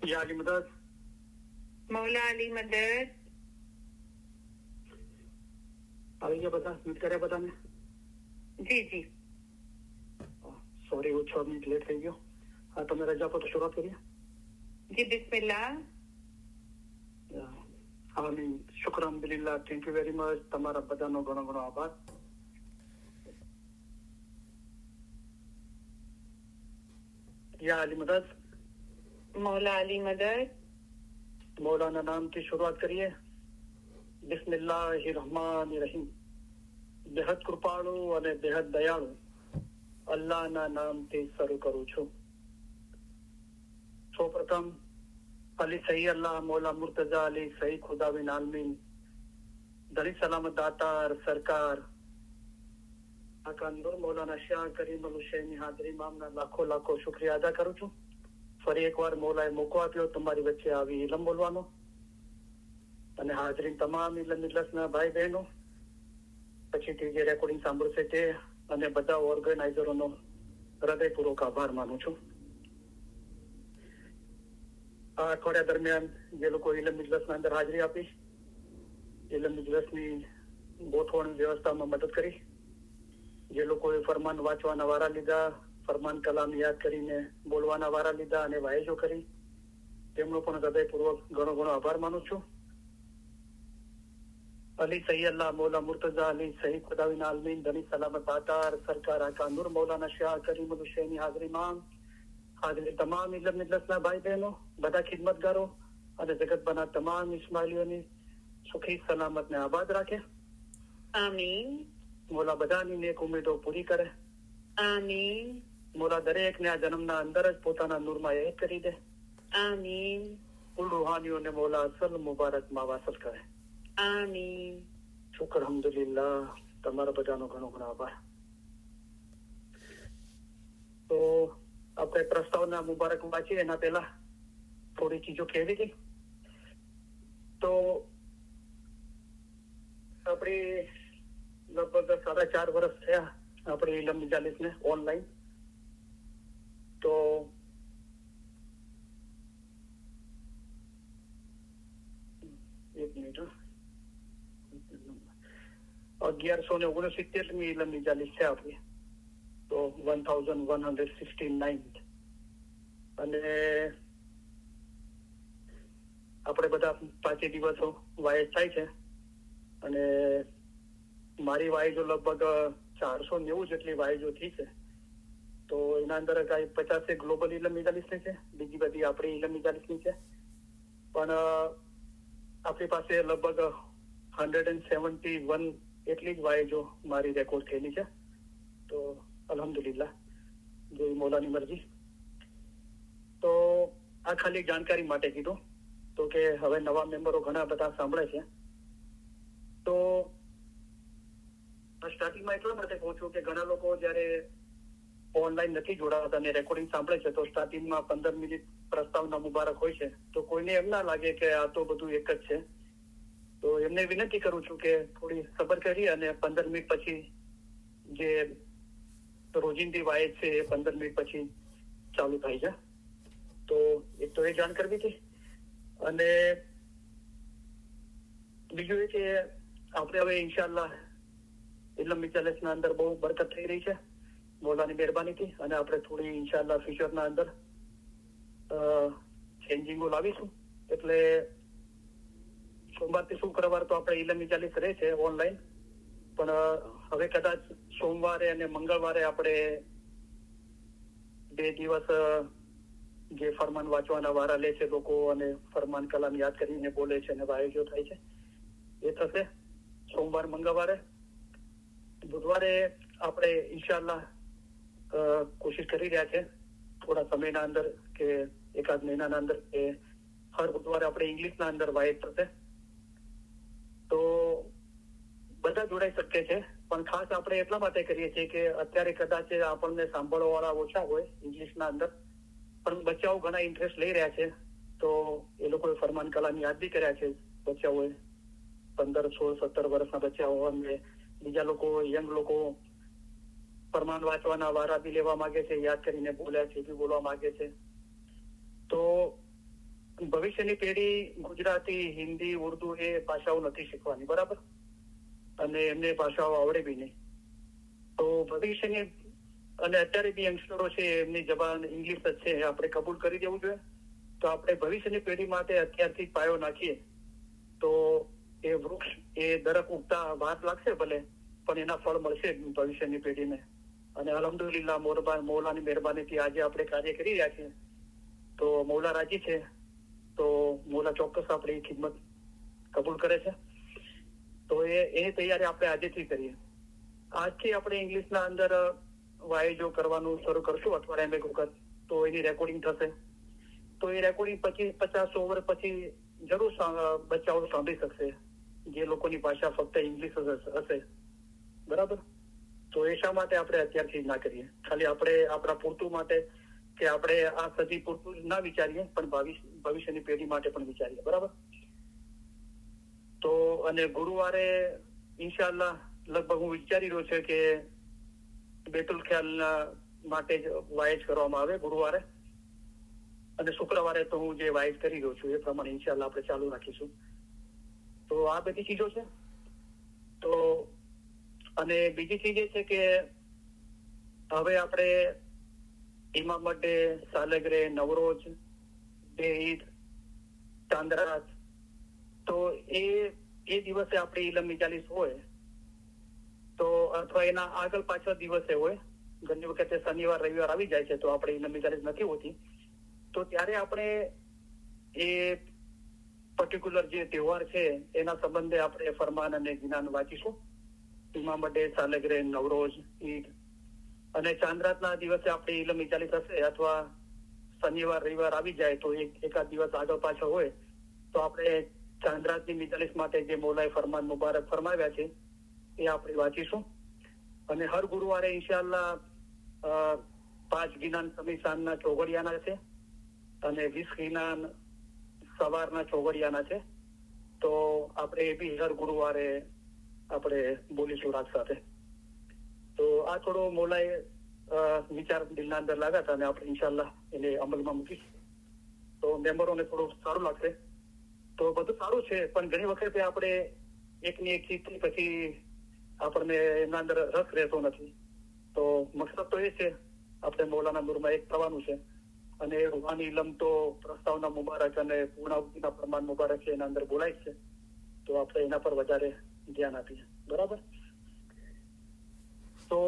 या अली मदद मौला अली मदद આવી ગયા બધા મીટ કર્યા બધાને जी जी સોરી હું 6 મિનિટ લેટ થઈ ગયો હા તમે રજા પર તો શરૂઆત કરીએ जी बिस्मिल्लाह આમીન શુક્ર અલ્હમ્દુલિલ્લાહ થેન્ક યુ વેરી મચ તમારા બધાનો ઘણો ઘણો આભાર या अली मदद मौला अली मदद मौलाना नाम की शुरुआत करिए બિસ્મિલ્લાહિર્રહમાનિર્રહીમ બેહદ કૃપાળુ અને બેહદ દયાળુ અલ્લાહના નામથી શરૂ કરું છું સૌપ્રથમ અલી સહી અલ્લાહ મૌલા મુર્તઝા અલી સહી ખુદાબિન આલમીન દરી સલામત દાતાર સરકાર આકાંદો મૌલાના શાહ કરીમ અલ હુસૈની હાજરી મામના લાખો લાખો શુક્રિયા અદા કરું છું ફરી એકવાર મૌલાએ મોકો આપ્યો તમારી વચ્ચે આવી ઇલમ બોલવાનો અને હાજરીન તમામ ઇલમ ઇજલાસના ભાઈ બહેનો પછીથી જે રેકોર્ડિંગ સાંભળશે તે અને બધા ઓર્ગેનાઇઝરોનો હૃદયપૂર્વક આભાર માનું છું આ અઠવાડિયા દરમિયાન જે લોકો ઇલમ ઇજલાસના અંદર હાજરી આપી ઇલમ ઇજલાસની ગોઠવણ વ્યવસ્થામાં મદદ કરી જે લોકોએ ફરમાન વાંચવાના વારા લીધા ફરમાન કલામ યાદ કરીને બોલવાના વારા લીધા અને વાયજો કરી તેમનો પણ હૃદયપૂર્વક ઘણો ઘણો આભાર માનું છું અલી સહી અલ્લાહ મૌલા મુર્તઝા અલી સહી ખુદાબિન આલમીન ધની સલામત દાતાર સરકાર આકા નૂર મૌલાના શાહ કરીમ અલ હુસૈની હાજરીમાં હાજરી તમામ ઇલમ ઇજલાસના ભાઈ બહેનો બધા ખિદમતગારો અને જગતભરના તમામ ઇસ્માઇલીઓની સુખી સલામત ને આબાદ રાખે आमीन મોલા બધાની નેક ઉમેદો પૂરી કરે आमीन મોલા દરેકને આ જન્મના અંદર જ પોતાના નૂરમાં એક કરી દે आमीन કુલ રૂહાનીઓને મોલા અસલ મુબારકમાં વાસલ કરે आमीन શુક્ર અલ્હમ્દુલિલ્લાહ તમારા બધાનો ઘણો ઘણો આભાર તો આપણે પ્રસ્તાવના મુબારક વાંચીએ એના પહેલા થોડી ચીજો કહેવી હતી તો આપણે લગભગ 4.5 વર્ષ થયા આપણે ઇલમ મજાલિસને ઓનલાઈન તો એક મિનિટ 1169મી ઇલમ મજાલિસ છે આપણી તો 1169 અને આપણે બધા 5 દિવસો વાયજ થાય છે અને મારી વાયજો લગભગ 490 જેટલી વાયજો થઈ છે તો એના અંદર કઈ 50 ગ્લોબલ ઇલમ મજાલિસની છે બીજી બધી આપણી ઇલમ મજાલિસની છે પણ આપણી પાસે લગભગ 171 એટલી જ વાયજો મારી રેકોર્ડ થયેલી છે તો અલ્હમ્દુલિલ્લાહ જોઈ મૌલાની મરજી તો આ ખાલી જાણકારી માટે કીધું તો કે હવે નવા મેમ્બરો ઘણા બધા સાંભળે છે તો સ્ટાર્ટિંગમાં એટલા માટે કહું છું કે ઘણા લોકો જયારે ઓનલાઈન નથી જોડાતા અને રેકોર્ડિંગ સાંભળે છે તો સ્ટાર્ટિંગમાં 15 મિનિટ પ્રસ્તાવના મુબારક હોય છે તો કોઈને એમ ના લાગે કે આ તો બધું એક જ છે તો એમને વિનંતી કરું છું કે થોડી સબર કરી અને 15 મિનિટ પછી જે રોજિંદી વાયજ છે એ 15 મિનિટ પછી ચાલુ થાય છે તો એક તો એ જાણ કરવી હતી અને બીજું એ કે આપણે હવે ઇન્શાઅલ્લાહ ઇલમ મજાલિસના અંદર બહુ બરકત થઈ રહી છે મૌલાની મહેરબાનીથી અને આપણે થોડી ઇન્શાઅલ્લાહ ફ્યુચરના અંદર ચેન્જિંગો લાવીશું એટલે સોમવારથી શુક્રવાર તો આપણે ઇલમ મજાલિસ રહે છે ઓનલાઈન પણ હવે કદાચ સોમવારે અને મંગળવારે આપણે 2 દિવસ જે ફરમાન વાંચવાના વારા લે છે લોકો અને ફરમાન કલામ યાદ કરીને બોલે છે અને વાયજો થાય છે એ થશે સોમવાર મંગળવારે બુધવારે આપણે ઇન્શાઅલ્લાહ કોશિશ કરી રહ્યા છે થોડા સમયના અંદર કે એકાદ મહિનાના અંદર કે હર બુધવારે આપણે ઇંગ્લિશના અંદર વાયજ થશે તો બધા જોડાઈ શકે છે પણ ખાસ આપણે એટલા માટે કરીએ છીએ કે અત્યારે કદાચ આપણને સાંભળવા વાળા ઓછા હોય ઇંગ્લિશના અંદર પણ બચ્ચાઓ ઘણા ઇન્ટરેસ્ટ લઈ રહ્યા છે તો એ લોકોએ ફરમાન કલામ યાદ બી કર્યા છે બચ્ચાઓએ 15, 16, 17 વર્ષના બચ્ચાઓ અને બીજા લોકો યંગ લોકો ફરમાન વાંચવાના વારા બી લેવા માંગે છે યાદ કરીને બોલ્યા છે બી બોલવા માંગે છે તો ભવિષ્યની પેઢી ગુજરાતી, હિન્દી, ઉર્દુ એ ભાષાઓ નથી શીખવાની, બરાબર, અને એમને ભાષાઓ આવડે બી નહીં. તો ભવિષ્યની અને અત્યારે બી યંગસ્ટરો છે એમની જબાન ઇંગ્લિશ જ છે, આપણે કબૂલ કરી દેવું જોઈએ. તો આપણે ભવિષ્યની પેઢી માટે અત્યારથી પાયો નાખીએ તો એ વૃક્ષ, એ દરખ ઉગતા વાર લાગશે ભલે, પણ એના ફળ મળશે ભવિષ્યની પેઢીને. અને અલ્હમ્દુલિલ્લાહ મૌલાની મહેરબાનીથી આજે આપણે કાર્ય કરી રહ્યા છીએ. તો મૌલા રાજી છે, તો મૌલા ચોક્કસ આપણી ખિદમત કબૂલ કરે છે. તો એ તૈયારી આપણે આજેથી કરીએ. આજથી આપણે ઇંગ્લિશના અંદર વાયજો કરવાનું શરૂ કરશું અઠવાડિયામાં એક વખત, તો એની રેકોર્ડિંગ થશે. તો એ રેકોર્ડિંગ પછી 50-100 વર્ષ પછી જરૂર બચ્ચાઓ સાંભળી શકશે, જે લોકોની ભાષા ફક્ત ઇંગ્લિશ જ હશે, બરાબર. તો એ શા માટે આપણે અત્યારથી ના કરીએ? ખાલી આપણે આપણા પૂરતું માટે કે આપણે આ સદી પૂરતું ના વિચારીએ, પણ ભવિષ્યની પેઢી માટે પણ વિચારીએ, બરાબર. તો અને ગુરુવારે ઇન્શાઅલ્લાહ લગભગ હું વિચારી રહ્યો છે કે બેતુલ ખ્યાલ માટે જ વાયજ કરવામાં આવે ગુરુવારે, અને શુક્રવારે તો હું જે વાયજ કરી રહ્યો છું એ પ્રમાણે ઇન્શાઅલ્લાહ આપણે ચાલુ રાખીશું. તો આ બધી ચીજો છે. તો અને બીજી ચીજ એ છે કે હવે આપણે ઇમામ ડે, સાલગરે, નવરોજ, ઈદ, ચાંદરાત, તો એ દિવસે આપણે ઇલમ મિજાલિસ હોય, તો અથવા એના આગળ પાછળ દિવસે હોય, ઘણી વખતે શનિવાર રવિવાર આવી જાય છે તો આપણે ઇલમ મિજાલિસ નથી હોતી, તો ત્યારે આપણે એ પર્ટિક્યુલર જે તહેવાર છે એના સંબંધે આપણે ફરમાન અને જ્ઞાન વાંચીશું. ઇમામ ડે, સાલગરે, નવરોજ, ઈદ અને ચાંદ્રાતના દિવસે આપણે ઇલમ મિજાલિસ હશે, અથવા શનિવાર રવિવાર આવી જાય તો એકાદ દિવસ આગળ પાછળ હોય, તો આપણે ચાંદ્રાતની મિજાલિસ માટે જે મૌલાએ ફરમાન મુબારક ફરમાવ્યા છે એ આપણે વાંચીશું. અને હર ગુરુવારે ઇન્શાઅલ્લાહ 5 ગિનાન સમીસાનના ચોઘડિયાના છે અને 20 ગિનાન સવારના ચોઘડિયાના છે. તો આપણે એ બી હર ગુરુવારે આપણે બોલીશું રાત સાથે. તો આ થોડો મૌલાએ વિચાર દિલના અંદર લાગ્યા હતા અને આપણે ઇન્શાઅલ્લાહ એને અમલમાં મૂકીશું, તો મેમ્બરોને થોડું સારું લાગશે. તો બધું સારું છે, પણ ઘણી વખતે આપણે એકની એક ચીજથી પછી આપણને એના અંદર રસ રહેતો નથી. તો મકસદ તો એ છે આપણે મૌલાના નૂરમાં એક થવાનું છે, અને રૂહાની ઇલમ તો પ્રસ્તાવના મુબારક અને પૂર્ણાવૃત્તિના પ્રમાણ મુબારક છે એના અંદર બોલાય છે. તો આપણે એના પર વધારે ધ્યાન આપીએ, બરાબર. તો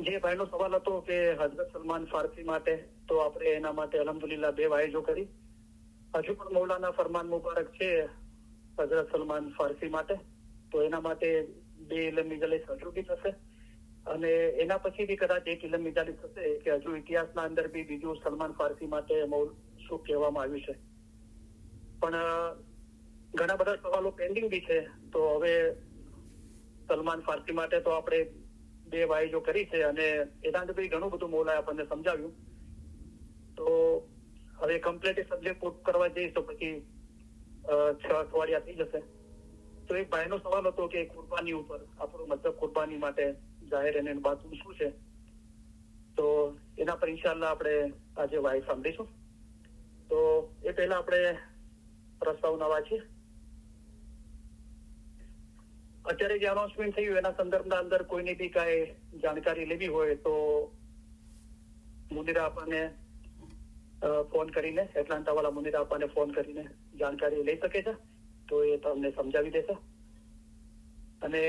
જે ભાઈનો સવાલ હતો કે હઝરત સલમાન ફારસી માટે, તો આપણે એના માટે અલ્હમ્દુલિલ્લાહ 2 વાયજો કરી. હજુ પણ મૌલાના ફરમાન મુબારક છે હઝરત સલમાન ફારસી માટે, તો એના માટે 2 ઇલમ મિજાલિસ હજુ બી થશે. અને એના પછી બી કદાચ 1 ઇલમ મિજાલિસ થશે કે હજુ ઇતિહાસના અંદર બી બીજું સલમાન ફારસી માટે શું કહેવામાં આવ્યું છે. પણ ઘણા બધા સવાલો પેન્ડિંગ બી છે. તો હવે સલમાન ફારસી માટે તો આપણે 2 વાયજો કરી છે, અને એના અંદર બી ઘણું બધું મૌલાએ આપણને સમજાવ્યું. તો હવે કમ્પ્લીટ સબ્જેક્ટ પૂર્ણ કરવા જઈશ તો પછી 6 અઠવાડિયા થઈ જશે. તો એક ભાઈનો સવાલ હતો કે કુરબાની ઉપર આપણું મતલબ કુરબાની માટે જાહેર અને બાતું શું છે, તો એના પર ઇન્શાઅલ્લાહ આપણે આજે વાય સાંભળીશું. તો એ પહેલા આપણે પ્રસ્તાવના વાંચીએ. અત્યારે જે અનાઉન્સમેન્ટ થયું એના સંદર્ભના અંદર કોઈની બી કાંઈ જાણકારી લેવી હોય તો મુનિરા આપણને ફોન કરીને, એટલાન્ટા વાળા મુનિરા આપણને ફોન કરીને જાણકારી લઈ શકે છે. તો એ તમને સમજાવી દેશે. અને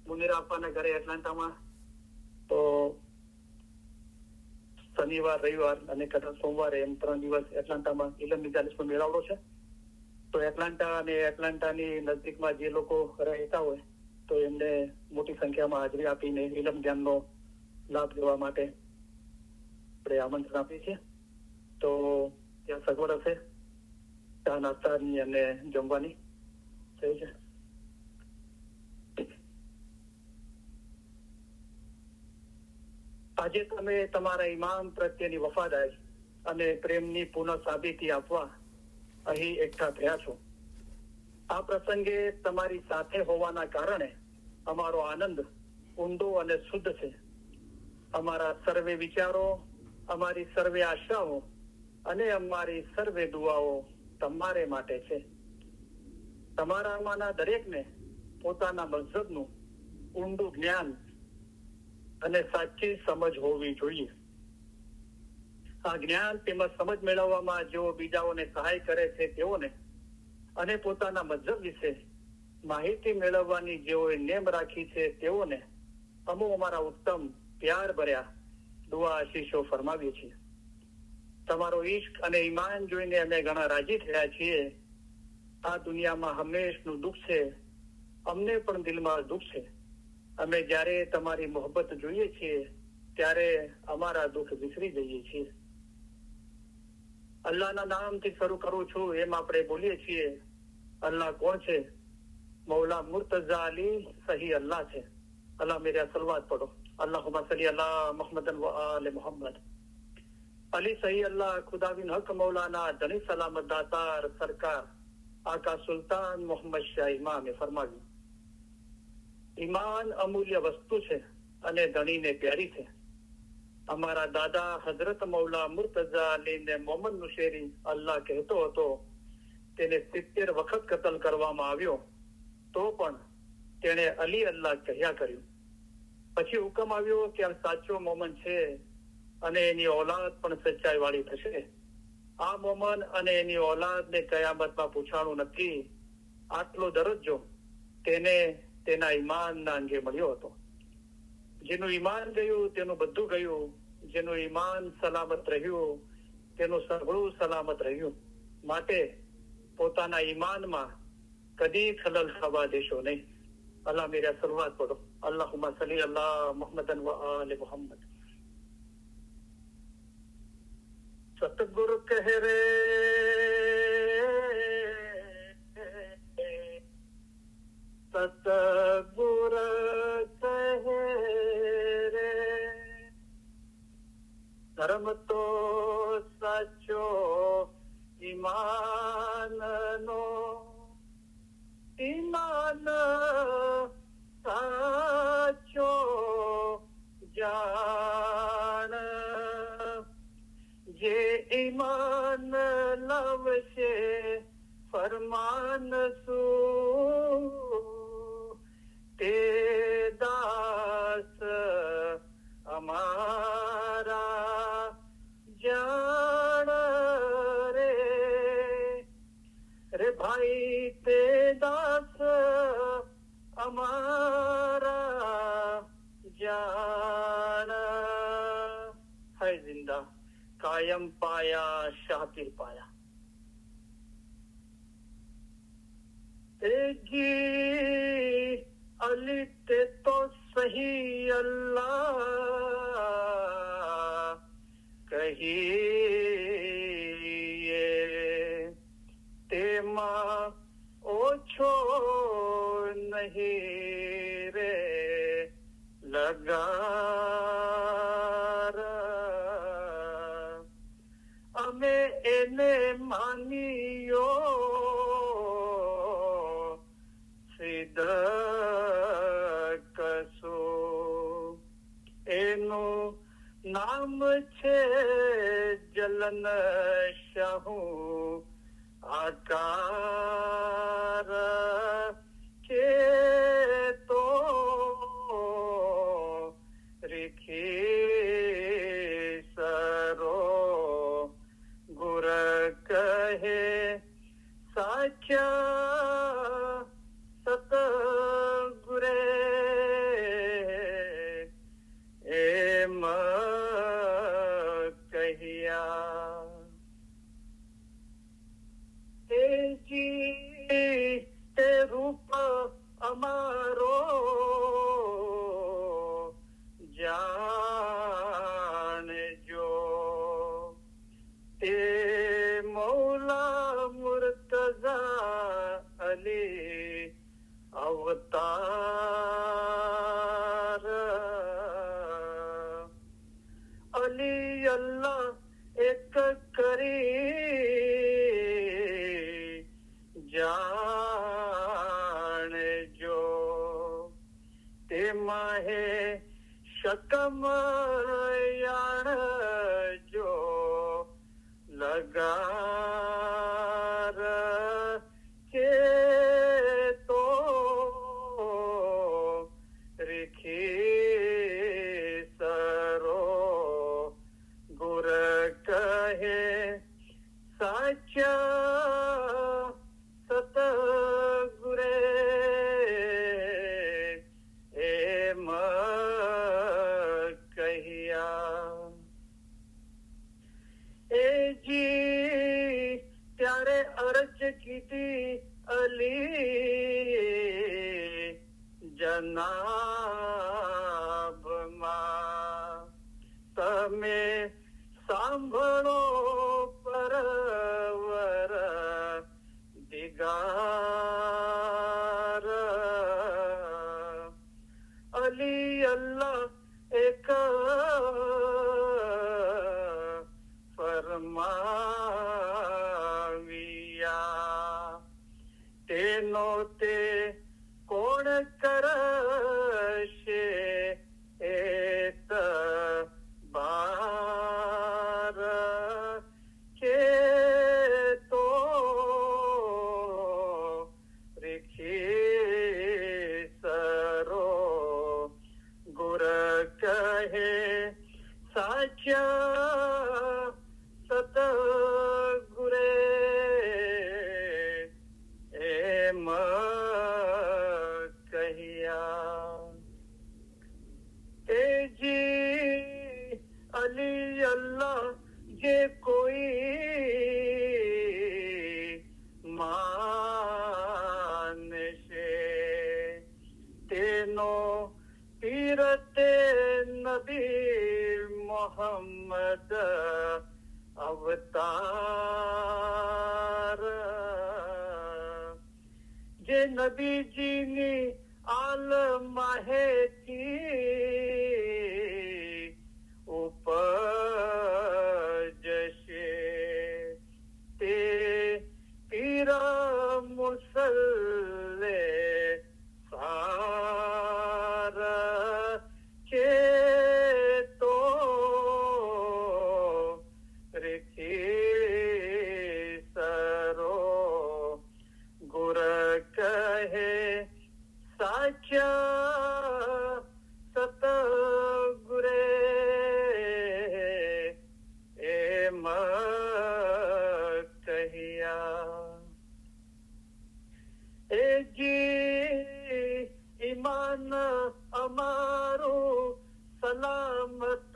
મુનિરા આપવાના ઘરે એટલાન્ટામાં તો શનિવાર રવિવાર અને કદાચ સોમવારે એમ 3 દિવસ એટલાન્ટામાં ઇલમ મિજાલિસનો મેળાવડો છે. તો એટલાન્ટા અને એટલાન્ટાની નજદીકમાં જે લોકો રહેતા હોય તો એમને મોટી સંખ્યામાં હાજરી આપીને ઇલમ જ્ઞાનનો લાભ લેવા માટે આપણે આમંત્રણ આપીએ છીએ. તો ત્યાં સગવડ હશે ચા નાસ્તાની અને જમવાની થઈ છે. આજે તમે તમારા ઇમામ પ્રત્યેની વફાદારી અને પ્રેમની પુનઃ સાબિતી આપવા અહીં એકઠા થયા છો. આ પ્રસંગે તમારી સાથે હોવાના કારણે અમારો આનંદ ઊંડો અને શુદ્ધ છે. અમારા સર્વે વિચારો, અમારી સર્વે આશાઓ અને અમારી સર્વે દુઆઓ તમારે માટે છે. તમારામાંના દરેકને પોતાના મઝહબનું ઊંડું જ્ઞાન અને સાચી સમજ હોવી જોઈએ. આ જ્ઞાન તેમજ સમજ મેળવવામાં જેઓ બીજાઓને સહાય કરે છે તેઓને અને પોતાના મઝહબ વિશે માહિતી મેળવવાની જેઓએ નેમ રાખી છે તેઓને અમો અમારા ઉત્તમ પ્યાર ભર્યા દુઆ આશીષો ફરમાવીએ છીએ. તમારો ઈશ્ક અને ઈમાન જોઈને અમે ઘણા રાજી થયા છીએ. આ દુનિયામાં હંમેશનું દુઃખ છે, અમને પણ દિલમાં દુઃખ છે. અમે જ્યારે તમારી મોહબ્બત જોઈએ છીએ ત્યારે અમારા દુઃખ વિસરી જઈએ છીએ. અલ્લાહના નામથી શરૂ કરું છું એમ આપણે બોલીએ છીએ. અલ્લાહ કોણ છે? મૌલા મુર્તઝા અલી સહી અલ્લાહ છે. અલ્લાહ મેરા સલવાત પડો. અલ્લાहुम्मा सल्ली अला मुहम्मदन व आले मोहम्मद. अली सही अल्लाह खुदाविन हक मौलाना धनी सलामत दातार सरकार आका सुल्तान मोहम्मद शाह इमामे फरमाવ્યું, ઈમાન અમૂલ્ય વસ્તુ છે અને ધણીને પ્યારી છે. અમારા દાદા હઝરત મૌલા મુર્તઝા અલીને મોહમ્મદ નુશેરી અલ્લાહ કહેતો હતો. તેને 70 વખત કતલ કરવામાં આવ્યો તો પણ તેણે અલી અલ્લાહ કહ્યા કર્યું. પછી હુકમ આવ્યો કે આ સાચો મોમન છે અને એની ઓલાદ પણ સચ્ચાઈ વાળી થશે. આ મોમન અને એની ઓલાદને કયામતમાં પૂછાણું નથી. આટલો દરજ્જો તેને તેના ઈમાનના અંગે મળ્યો હતો. જેનું ઈમાન ગયું તેનું બધું ગયું. જેનું ઈમાન સલામત રહ્યું તેનું સઘળું સલામત રહ્યું. માટે પોતાના ઈમાનમાં કદી ખલલ થવા દેશો નહીં. અલ્લાહ મેરા સલવાત પડો. અલ્લાहुम्मा सल्ली अला मुहम्मदन व आले मोहम्मद. सतगुरु कह रे सतगुरु कह रे धर्म तो साचो ईमाननो ईमान साचो जान जे ईमान लवशे फरमान सु ते दास अमारा जान रे रे भाई ते दास हमारा जान है जिंदा कायम पाया शातिर पाया. जी अली ते तो सही अल्लाह कहिए ते माँ ओछो नहीं रे लगा अमे एने मानियो सिद्ध कसो एनु नाम छे जलन शाहू आकार के तो रिखी सरो गुर कहे साख्या सत गुरे एम कहिया जी ते रूप अमारो जान जो ते मौला मुर्तजा अली अवतार अली अल्लाह एक करी जान जो ते माहे शकम याण जो કીધી અલી જનાબમાં તમે સાંભળો પરવર દિગાર અલી અલ્લાહ એક ફરમાવિયા તેનો તે કોણ કરશે એત બાર કે તો રીખી સરો ગુર કહે સાચ્યા સતગુરે એમ કહ્યા એજી અલી અલ્લાહ જે કોઈ માનશે તેનો પીરતે નબી મોહમ્મદ અવતાર જે નબીજીની આલ માહેતી ઉપજશે તે પીર મુસલ્લે સાર કે તો રીખી સરો ગુર કહે સાચ્યા સતગુરે એમ કહ્યા એજી ઈમાન અમારું સલામત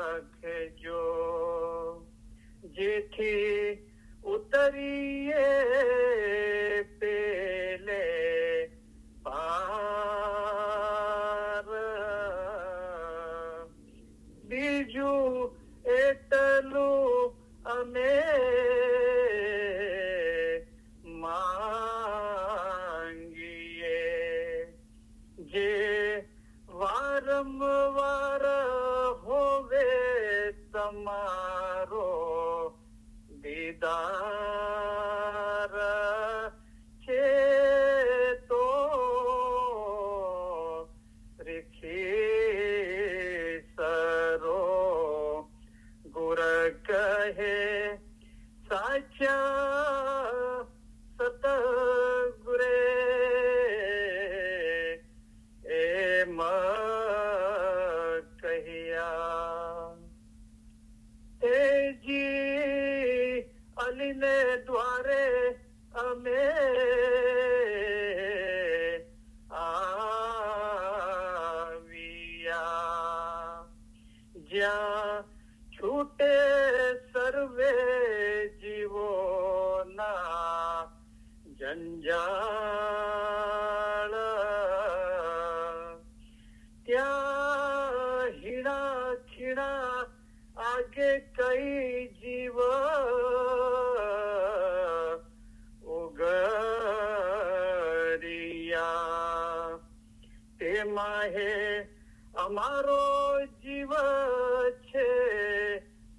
રાખજો જેથી ઉતરીએ પેલે પાર બીજું એટલું અમે માંગીએ જે વારંવાર હોવે તમારો દીદાર છે તો રીખી સરો ગુર કહે સાચ્યા સતગુરે એમ કહ્યા એજી અલીને દ્વારે અમે આવ્યા જ્યાં છૂટે સર્વે જીવોના જંજાળ ત્યાં હીણા ખીણા આગે કઈ જીવ ઉગરિયા તેમાં હે અમારો જીવ છે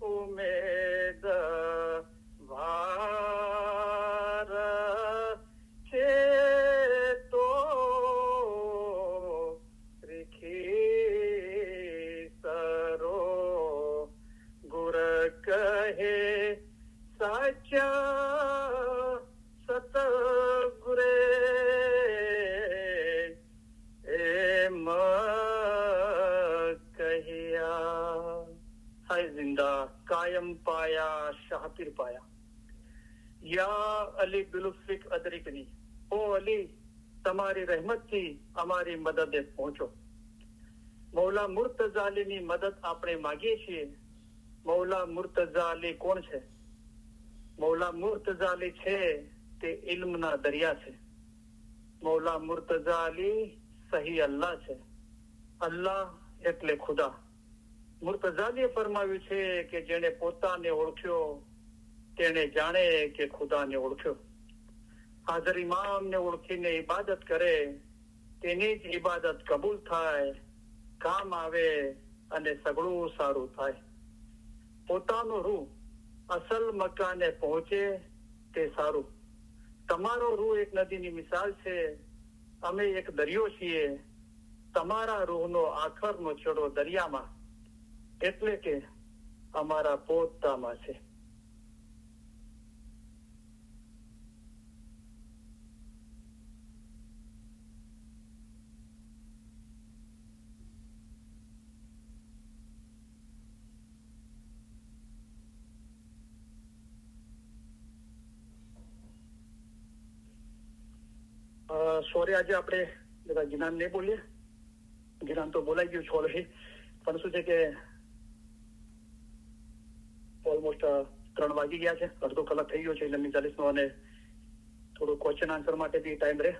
ઉમેદ વાર છે તો રીખી સરો ગુર કહે સાચ્યા સતગુરે એમ કહ્યા હાય જિંદા કાયમ પાયા શાહપીર પાયા યા અલી બિલુફિક અદરિકની ઓ અલી તમારી રહેમતથી અમારી મદદે પહોંચો મૌલા મુર્તઝાલીની મદદ આપણે માંગીએ છીએ મૌલા મુર્તઝા અલી કોણ છે? મૌલા મુર્તઝા અલી છે તે ઇલ્મના દરિયા છે. મૌલા મુર્તઝા અલી સહી અલ્લાહ છે. અલ્લાહ એટલે ખુદા. મુર્તઝા અલીએ ફરમાવ્યું છે કે જેણે પોતાને ઓળખ્યો તેને જાણે કે ખુદાને ઓળખ્યો. હાજર ઇમામને ઓળખીને ઇબાદત કરે તેની જ ઇબાદત કબૂલ થાય, કામ આવે અને સગળું સારું થાય. પોતાનો રૂહ અસલ મકાને પહોંચે તે સારું. તમારો રૂહ એક નદીની મિસાલ છે. અમે એક દરિયો છીએ. તમારા રૂહનો આખરનો છેડો દરિયામાં, એટલે કે અમારા પોતામાં છે. સોરી, આજે આપણે બધા જ્ઞાન નહીં બોલીએ. જ્ઞાન તો બોલાઈ ગયું છે ઓલરેડી, પણ શું છે કે ઓલમોસ્ટ 3 વાગી ગયા છે, અડધો કલાક થઈ ગયો છે 49 નો, અને થોડું ક્વેશ્ચન આન્સર માટે બી ટાઈમ રહે.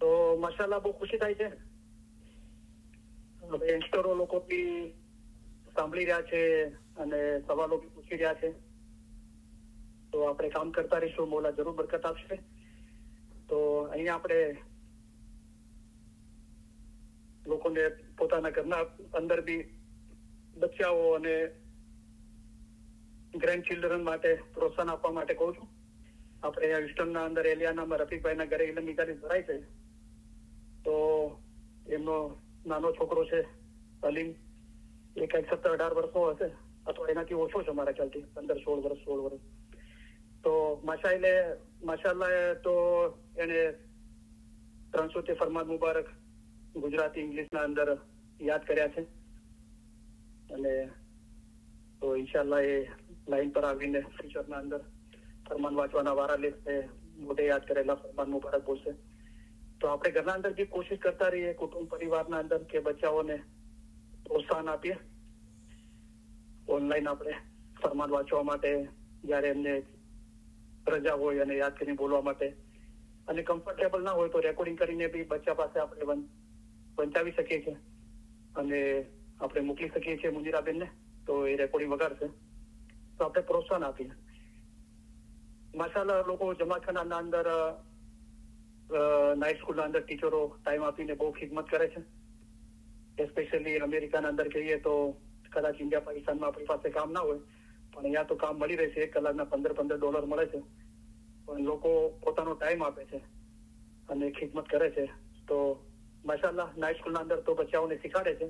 તો માશાલ્લાહ બહુ ખુશી થાય છે. હવે યંગસ્ટરો લોકો બી સાંભળી રહ્યા છે અને સવાલો બી પૂછી રહ્યા છે. તો આપણે કામ કરતા રહીશું, મોલા જરૂર બરકત આપશે. તો અહીંયા આપણે લોકોને પોતાના ઘરના અંદર બી બચ્ચાઓ અને ગ્રેન્ડ ચિલ્ડ્રન માટે પ્રોત્સાહન આપવા માટે કહું છું. આપણે અહીંયા વિસ્ટનના અંદર એલિયાનામાં રફીકભાઈના ઘરે ઇલમ નિકાલી ભરાય છે. તો એમનો નાનો છોકરો છે અલીમ, એ કંઈક 17-18 વર્ષનો હશે, અથવા એનાથી ઓછો છે મારા ખ્યાલથી, 15-16 વર્ષ. તો માશાલ્લાહ તો એને 300 ફરમાન મુબારક ગુજરાતી ઇંગ્લિશના અંદર યાદ કર્યા છે. અને તો ઇન્શાલ્લાહ એ લાઈન પર આવીને ફ્યુચરના અંદર ફરમાન વાંચવાના વારા લેશે, મોઢે યાદ કરેલા ફરમાન મુબારક બોલશે. તો આપણે ઘરના અંદર બી કોશિશ કરતા રહીએ, કુટુંબ પરિવારના અંદર, કે બચ્ચાઓને પ્રોત્સાહન આપીએ. ઓનલાઈન આપણે ફરમાન વાંચવા માટે, જયારે એમને રજા હોય અને યાદ કરીને બોલવા માટે, અને કમ્ફર્ટેબલ ના હોય તો રેકોર્ડિંગ કરીને બી બચ્ચા પાસે આપણે વંચાવી શકીએ છીએ અને આપણે મોકલી શકીએ છીએ મુજીરાબેનને. તો એ રેકોર્ડિંગ વગાડશે. તો આપણે પ્રોત્સાહન આપીએ. માશાલ્લાહ લોકો જમાખાનાના અંદર, નાઇટ સ્કૂલના અંદર ટીચરો ટાઈમ આપીને બહુ ખિદમત કરે છે. એસ્પેશિયલી અમેરિકાના અંદર કહીએ તો કદાચ ઇન્ડિયા પાકિસ્તાનમાં આપણી પાસે કામ ના હોય, પણ અહીંયા તો કામ મળી રહે છે. 1 કલાકના $15 મળે છે, પણ લોકો પોતાનો ટાઈમ આપે છે અને ખિદમત કરે છે. તો માશાલ્લાહ નાઇટ સ્કૂલના અંદર તો બચ્ચાઓને શીખાડે છે.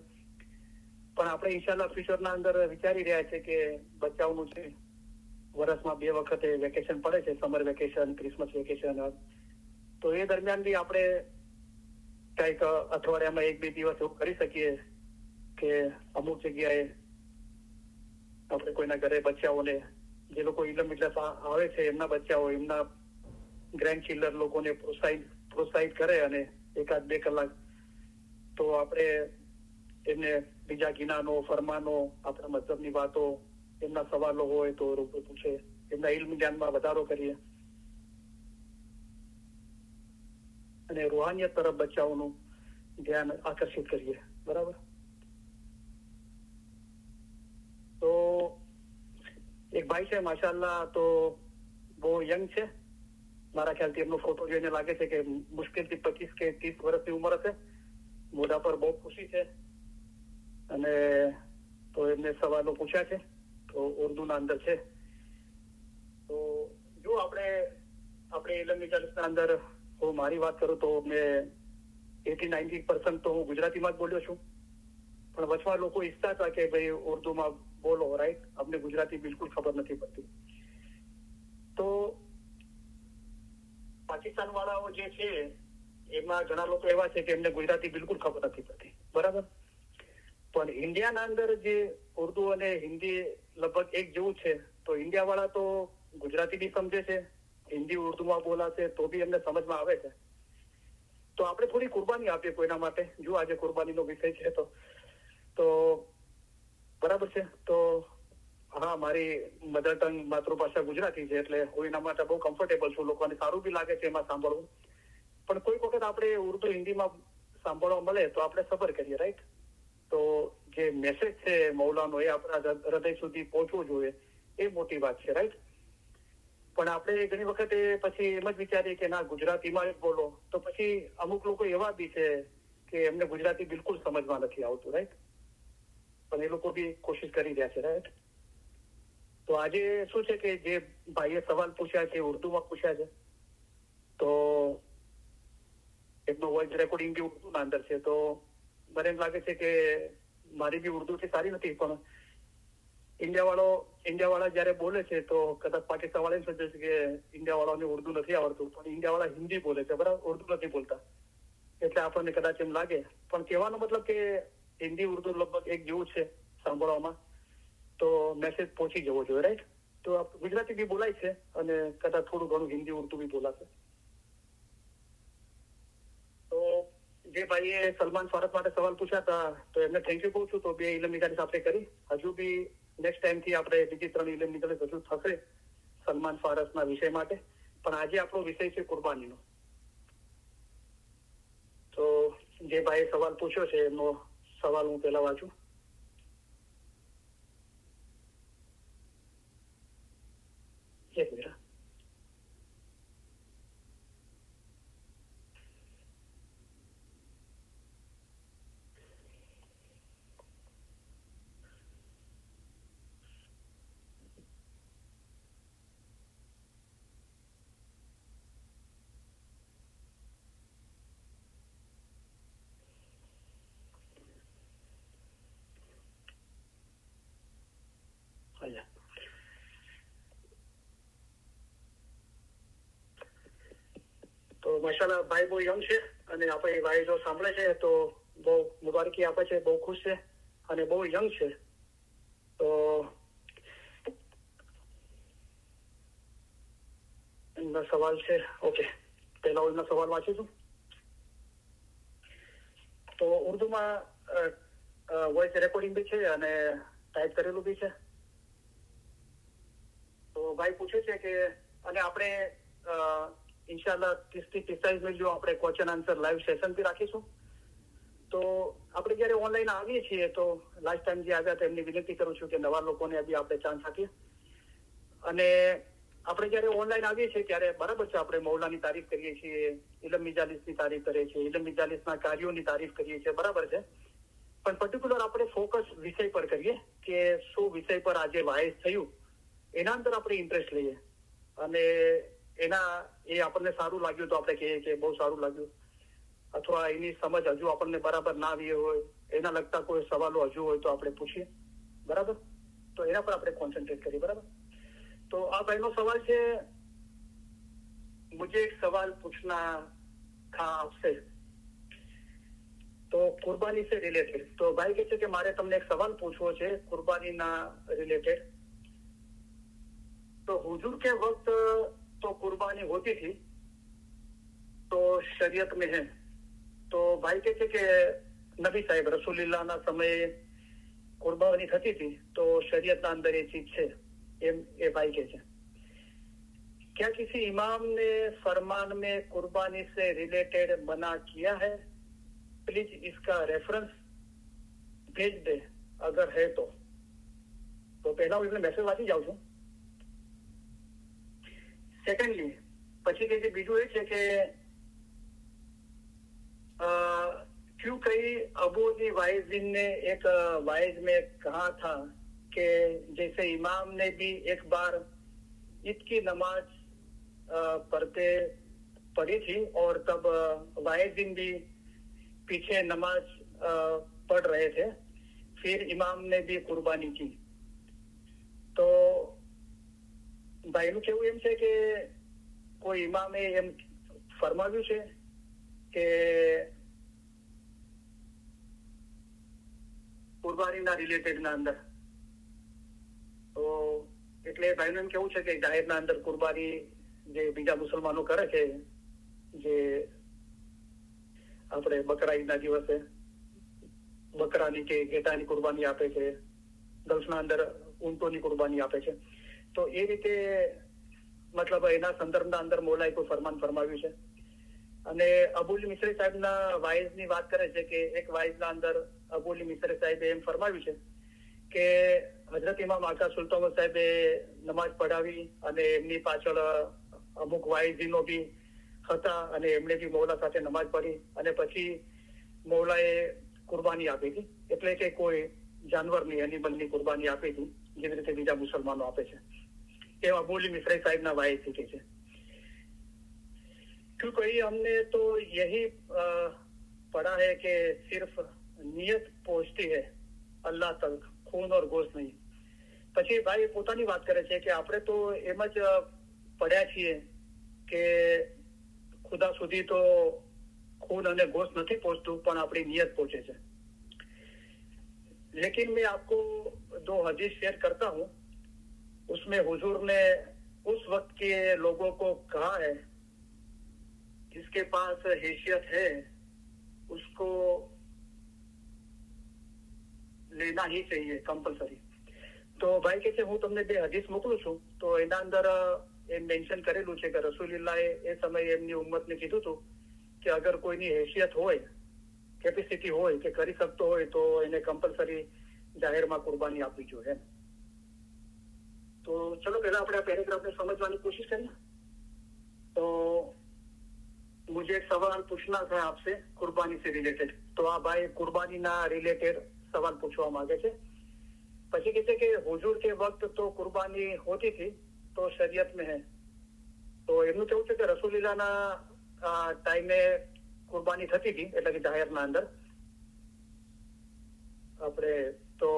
પણ આપણે ઇન્શાલ્લાહ ફ્યુચરના અંદર વિચારી રહ્યા છે કે બચ્ચાઓનું છે વર્ષમાં 2 વખતે વેકેશન પડે છે, સમર વેકેશન, ક્રિસમસ વેકેશન. તો એ દરમિયાન બી આપણે કંઈક અઠવાડિયામાં 1-2 દિવસ એવું કરી શકીએ કે અમુક જગ્યાએ આપણે કોઈના ઘરે બચ્ચાઓને, જે લોકો ઇલમ ઇજલાસ આવે છે, એમના બચ્ચાઓ, એમના ગ્રેન્ડ ચિલ્ડ્રન લોકોને પ્રોત્સાહિત કરે, અને 1-2 કલાક તો આપણે એમને બીજા ગિનાનો, ફરમાનો, આપણા મતલબની વાતો, એમના સવાલો હોય તો રૂબરૂ પૂછે, એમના ઇલ્મ જ્ઞાનમાં વધારો કરીએ અને રૂહાનિયત તરફ બચ્ચાઓનું ધ્યાન આકર્ષિત કરીએ. બરાબર. તો એક ભાઈ છે માશાલ્લાહ, તો બહુ યંગ છે. મારા ખ્યાલથી એમનો ફોટો જોઈને લાગે છે કે મુશ્કેલથી 25 કે 30 વર્ષની ઉંમર હશે. મોઢા પર બહુ ખુશી છે. અને તો એમને સવાલો પૂછ્યા છે, તો ઉર્દુના અંદર છે. તો જો આપણે ઇલમ ઇજલાસના અંદર હું મારી વાત કરું તો મેં 80-90% તો હું ગુજરાતીમાં જ બોલ્યો છું. પણ વચમાં લોકો ઈચ્છતા હતા કે ભાઈ ઉર્દુમાં બોલો, રાઈટ, અમને ગુજરાતી બિલકુલ ખબર નથી પડતી. તો પાકિસ્તાન વાળાઓ જે છે એમાં ઘણા લોકો એવા છે કે એમને ગુજરાતી બિલકુલ ખબર નથી પડતી. બરાબર. પણ ઇન્ડિયાના અંદર જે ઉર્દુ અને હિન્દી લગભગ એક જેવું છે, તો ઇન્ડિયા વાળા તો ગુજરાતી બી સમજે છે, હિન્દી ઉર્દુમાં બોલાશે તો બી એમને સમજમાં આવે છે. તો આપણે થોડી કુરબાની આપીએ કોઈના માટે. જો આજે કુરબાનીનો વિષય છે તો બરાબર છે. તો હા, મારી મધર ટંગ માતૃભાષા ગુજરાતી છે, એટલે હું એના માટે બહુ કમ્ફર્ટેબલ છું. લોકોને સારું બી લાગે છે એમાં સાંભળવું. પણ કોઈક વખત આપણે ઉર્દુ હિન્દીમાં સાંભળવા મળે તો આપણે સબર કરીએ, રાઈટ? તો જે મેસેજ છે મૌલાનો એ આપણા હૃદય સુધી પહોંચવું જોઈએ, એ મોટી વાત છે, રાઈટ? પણ આપણે ઘણી વખતે પછી એમ જ વિચારીએ કે ના, ગુજરાતીમાં જ બોલો. તો પછી અમુક લોકો એવા બી છે કે એમને ગુજરાતી બિલકુલ સમજમાં નથી આવતું, રાઈટ? પણ એ લોકો બી કોશિશ કરી રહ્યા છે, રાઈટ? તો આજે શું છે કે જે ભાઈએ સવાલ પૂછ્યા છે ઉર્દુમાં પૂછ્યા છે, તો એમનો વોઇસ રેકોર્ડિંગ બી ઉર્દુના અંદર છે. તો મને એમ લાગે છે કે મારી બી ઉર્દુથી સારી નથી, પણ ઇન્ડિયા વાળા જયારે બોલે છે તો કદાચ પાકિસ્તાન વાળા સમજે છે કે ઇન્ડિયા વાળાને ઉર્દુ નથી આવડતું, પણ ઇન્ડિયા વાળા હિન્દી બોલે છે, બરાબર, ઉર્દુ નથી બોલતા. એટલે આપણને કદાચ એમ લાગે, પણ કહેવાનો મતલબ કે હિન્દી ઉર્દુ લગભગ એક જેવું છે સાંભળવામાં. તો મેસેજ પહોંચી જવો જોઈએ, રાઈટ? તો ગુજરાતી બી બોલાય છે અને કદાચ થોડું ઘણું હિન્દી ઉર્દુ બી બોલાશે. તો જે ભાઈએ સલમાન ફારસ માટે સવાલ પૂછ્યા હતા, તો એમને થેન્ક યુ કહું છું. તો 2 ઇલમ નિકાલીસ આપણે કરી. હજુ બી નેક્સ્ટ ટાઈમથી આપણે બીજી 3 ઇલમ નિકાલીસ હજુ થશે સલમાન ફારસના વિષય માટે. પણ આજે આપણો વિષય છે કુરબાનીનો. તો જે ભાઈએ સવાલ પૂછ્યો છે એમનો સવાલ હું પહેલા વાંચું. એક મિનિટ. તો માશાલ્લાહ ભાઈ બહુ યંગ છે અને આપણે ભાઈ જો સાંભળે છે તો બહુ મુબારકી આપે છે, બહુ ખુશ છે અને બહુ યંગ છે. તો એમનો સવાલ છે, ઓકે, પહેલા હું એમનો સવાલ વાંચું છું. તો ઉર્દુમાં વોઇસ રેકોર્ડિંગ બી છે અને ટાઈપ કરેલું બી છે. તો ભાઈ પૂછે છે કે, અને આપણે ઇન્શાલ્લાહ 30 થી 45 મિનિટ જો આપણે ક્વેશ્ચન આન્સર લાઈવ સેશન બી રાખીશું. તો આપણે જયારે ઓનલાઈન આવીએ છીએ તો લાસ્ટ ટાઈમ જે આવ્યા હતા એમની વિનંતી કરું છું કે નવા લોકોને બી આપણે ચાન્સ આપીએ. અને આપણે જયારે ઓનલાઈન આવીએ છીએ ત્યારે બરાબર છે, આપણે મૌલાની તારીફ કરીએ છીએ, ઇલમ મિજાલિસની તારીફ કરીએ છીએ, ઇલમ મિજાલિસના કાર્યોની તારીફ કરીએ છીએ, બરાબર છે. પણ પર્ટિક્યુલર આપણે ફોકસ વિષય પર કરીએ કે શું વિષય પર આજે વાઇઝ થયું એના અંદર આપણે ઇન્ટરેસ્ટ લઈએ. અને એ આપણને સારું લાગ્યું તો આપણે કહીએ કે બહુ સારું લાગ્યું, અથવા એની સમજ હજુ આપણને બરાબર ના આવી હોય, એના લગતા કોઈ સવાલો હજુ હોય તો આપણે પૂછીએ, બરાબર? તો એના પર આપણે કોન્સન્ટ્રેટ કરીએ, બરાબર? तो अब पहला सवाल है, मुझे एक सवाल पूछना था आपसे, तो कुर्बानी से रिलेटेड. तो भाई कहते हैं कि मारे तुमने एक सवाल पूछो છે कुर्बानी ना रिलेटेड. तो हुजूर के वक्त तो कुर्बानी होती थी तो शरीयत में है. तो भाई कहते हैं कि नबी साहेब रसूलुल्लाह ના સમયે कुर्बानी થતી હતી तो शरीयत ના અંદર એ ચીજ છે એમ એ ભાઈ કહે છે. क्या किसी इमाम ने फरमान में कुर्बानी से रिलेटेड मना किया है? प्लीज इसका रेफरेंस भेज दे अगर है तो पहला હું એમને મેસેજ વાંચી જાઉં છું. સેકન્ડલી પછી કે બીજું એ છે કે क्यों कई अबूजी वाइजिन ने एक वाइज में कहा था कि जैसे इमाम ने भी एक बार ईद की नमाज पढ़ी थी और तब वाइजिन भी पीछे नमाज पढ़ रहे थे, फिर इमाम ने भी कुर्बानी की. तो ભાઈનું કેવું એમ છે કે કોઈ ઇમામે એમ ફરમાવ્યું છે કે કુરબાનીના રિલેટેડના અંદર. તો એટલે ભાઈનું એમ કેવું છે કે જાહેરના અંદર કુરબાની જે બીજા મુસલમાનો કરે છે, જે આપણે બકરા ઈદના દિવસે બકરાની કે ઘેટાની કુરબાની આપે છે, ગલ્ફના અંદર ઊંટોની કુરબાની આપે છે, તો એ રીતે મતલબ એના સંદર્ભના અંદર મોલાએ કોઈ ફરમાન ફરમાવ્યું છે. અને અબુલ મિસરી સાહેબના વાઇઝની વાત કરે છે કે એક વાઇઝના અંદર અબુલ મિસરી સાહેબે એમ ફરમાવ્યું છે કે હજરત ઇમામ આકા સુલતાન સાહેબે નમાઝ પઢાવી અને એમની પાછળ અમુક વાઇઝીનો બી હતા અને એમણે બી મૌલા સાથે નમાઝ પઢી અને પછી મૌલાએ કુરબાની આપી હતી. એટલે કે કોઈ જાનવરની એનિમલની કુરબાની આપી હતી, જેવી રીતે બીજા મુસલમાનો આપે છે. એ અબુલ મિસરી સાહેબના વાઇઝ થી છે. क्योंकि हमने तो यही पढ़ा है कि सिर्फ नियत पहुंचती है अल्लाह तक, खून और गोश्त नहीं. પછી ભાઈ પોતાની વાત કરે છે કે આપણે તો એમ જ પડ્યા છીએ કે ખુદા સુધી તો ખૂન અને ગોશ્ત નથી પહોંચતું, પણ આપણી નિયત પહોંચે છે. लेकिन मैं आपको 2 हदीस शेयर करता हूँ. उसमें हुजूर ने उस वक्त के लोगों को कहा है जिसके पास हैसियत है उसको लेना ही चाहिए कंपल्सरी. તો ભાઈ કે છે હું તમને 2 હદીસ મોકલું છું. તો એના અંદર એમ મેન્શન કરેલું છે કે રસૂલુલ્લાહે એ સમયે એમની ઉમ્મતને કીધું હતું કે અગર કોઈની હેસિયત હોય, કેપેસિટી હોય કે કરી શકતો હોય તો એને કમ્પલસરી જાહેરમાં કુરબાની આપવી જોઈએ. તો ચલો પહેલા આપણે આ પેરેગ્રાફને સમજવાની કોશિશ કરીએ. તો मुझे एक सवाल पूछना था आपसे कुर्बानी से रिलेटेड. तो આ ભાઈ કુરબાનીના રિલેટેડ સવાલ પૂછવા માંગે છે. પછી કહે છે કે હુજૂર કે વક્ત તો કુરબાની હોતી थी તો શરીયત में है. તો એમનું કેવું છે કે રસૂલુલ્લાહના ટાઈમે કુરબાની થતી હતી, એટલે કે જાહેરના અંદર આપણે તો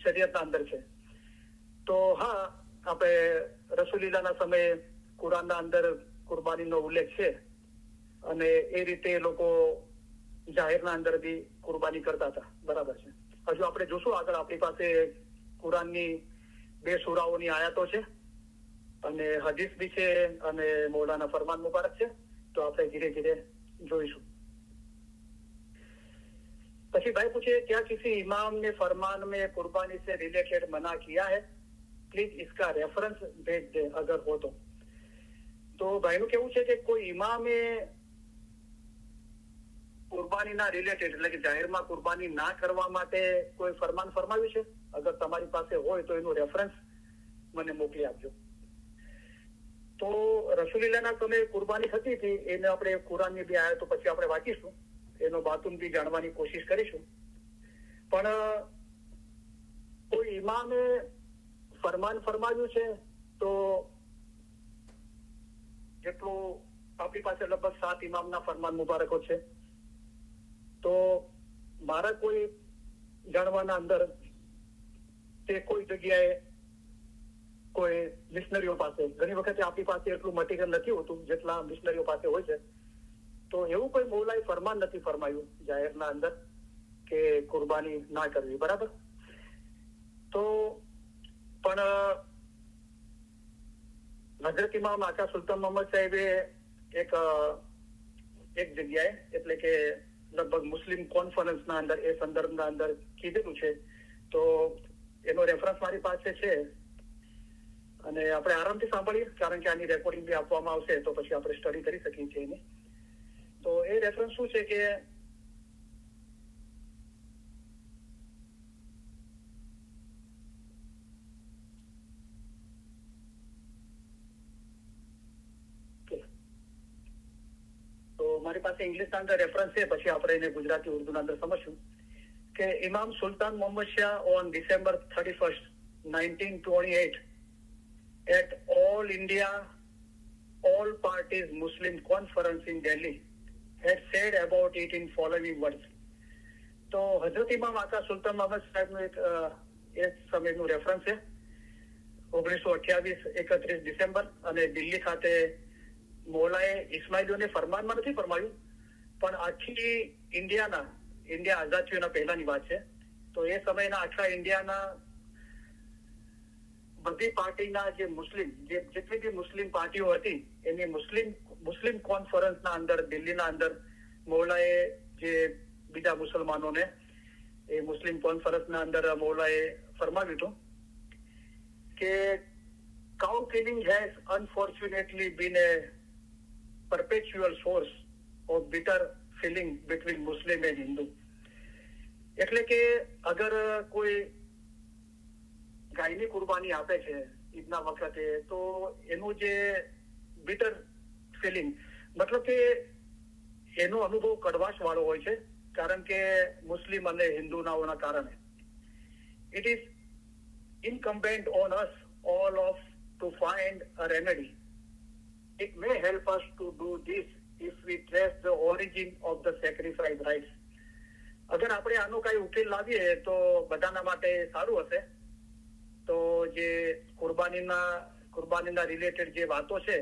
શરીયતના અંદર છે. તો હા, આપણે રસૂલુલ્લાહના સમયે કુરાનના અંદર કુરબાનીનો ઉલ્લેખ છે અને એ રીતે લોકો જાહેરના અંદર બી કુરબાની કરતા હતા. બરાબર છે. હજુ આપણે જોશું આગળ. આપણી પાસે કુરાનની 2 સૂરાઓની આયાતો છે અને હદીસ બી છે અને મૌલાના ફરમાન મુબારક છે. તો આપણે ધીરે ધીરે જોઈશું. પછી ભાઈ પૂછે क्या किसी इमाम ने फरमान में कुर्बानी से रिलेटेड मना किया है? प्लीज इसका रेफरेंस भेज दे अगर हो तो. તો ભાઈનું કેવું છે કે કોઈ ઇમામે કુરબાનીના રિલેટેડ એટલે કે જાહેરમાં કુરબાની ના કરવા માટે કોઈ ફરમાન ફરમાવ્યું છે? અગર તમારી પાસે હોય તો એનું રેફરન્સ મને મોકલી આપજો. તો રસૂલુલ્લાહના સમયે કુરબાની થતી હતી, એને આપણે કુરાનની બી આયતો પછી આપણે વાંચીશું, એનો બાતુન બી જાણવાની કોશિશ કરીશું. પણ કોઈ ઇમામે ફરમાન ફરમાવ્યું છે તો જેટલું આપણી પાસે લગભગ 7 ઇમામના ફરમાન મુબારકો છે. તો મારા કોઈ જાણવાના અંદર તે કોઈ જગ્યાએ કોઈ મિશનરીઓ પાસે, ઘણી વખતે આપણી પાસે એટલું મટીરિયલ નથી હોતું જેટલા મિશનરીઓ પાસે હોય છે, તો એવું કોઈ મૌલાએ ફરમાન નથી ફરમાયું જાહેરના અંદર કે કુરબાની ના કરવી. બરાબર. તો પણ હજરત ઇમામ આકા સુલતાન મોહમ્મદ સાહેબે એક જગ્યાએ એટલે કે લગભગ મુસ્લિમ કોન્ફરન્સના અંદર એ સંદર્ભના અંદર કીધેલું છે. તો એનો રેફરન્સ મારી પાસે છે અને આપણે આરામથી સાંભળીએ, કારણ કે આની રેકોર્ડિંગ બી આપવામાં આવશે તો પછી આપણે સ્ટડી કરી શકીએ છીએ એની. તો એ રેફરન્સ શું છે કે મારી પાસે ઇંગ્લિશના અંદર રેફરન્સ છે, પછી આપણે એને ગુજરાતી ઉર્દુના અંદર સમજશું કે Imam Sultan Mohammad Shah on December 31st, 1928 at All India All Parties Muslim Conference in Delhi had said about it in following words. તો હજરત ઇમામ આકા સુલતાન મોહમ્મદ સાહેબનું એક સમયનું રેફરન્સ છે 1928 ડિસેમ્બર, અને દિલ્હી ખાતે મૌલાએ ઇસ્માઇલીઓને ફરમાનમાં નથી ફરમાયું, પણ આખી ઇન્ડિયા આઝાદ થયાના પહેલાની વાત છે. તો એ સમયના આખા ઇન્ડિયાના બધી પાર્ટીના જે જેટલી બી મુસ્લિમ પાર્ટીઓ હતી એની મુસ્લિમ કોન્ફરન્સના અંદર દિલ્હીના અંદર મૌલાએ જે બીજા મુસલમાનોને એ મુસ્લિમ કોન્ફરન્સના અંદર મૌલાએ ફરમાવ્યું હતું કે cow killing has unfortunately been a perpetual source of bitter feeling between Muslim and Hindu. એટલે કે અગર કોઈ ગાયની કુરબાની આપે છે ઈદના વખતે તો એનું જે bitter feeling મતલબ કે એનો અનુભવ કડવાશ વાળો હોય છે કારણ કે મુસ્લિમ અને હિન્દુનાઓના કારણે. It is incumbent on us all of to find a remedy. It may help us to do this if we trace the origin of the sacrifice rites. અગર આપણે આનો કઈ ઉકેલ લાવીએ તો બધાના માટે સારું હશે. તો જે કુરબાનીના રિલેટેડ જે વાતો છે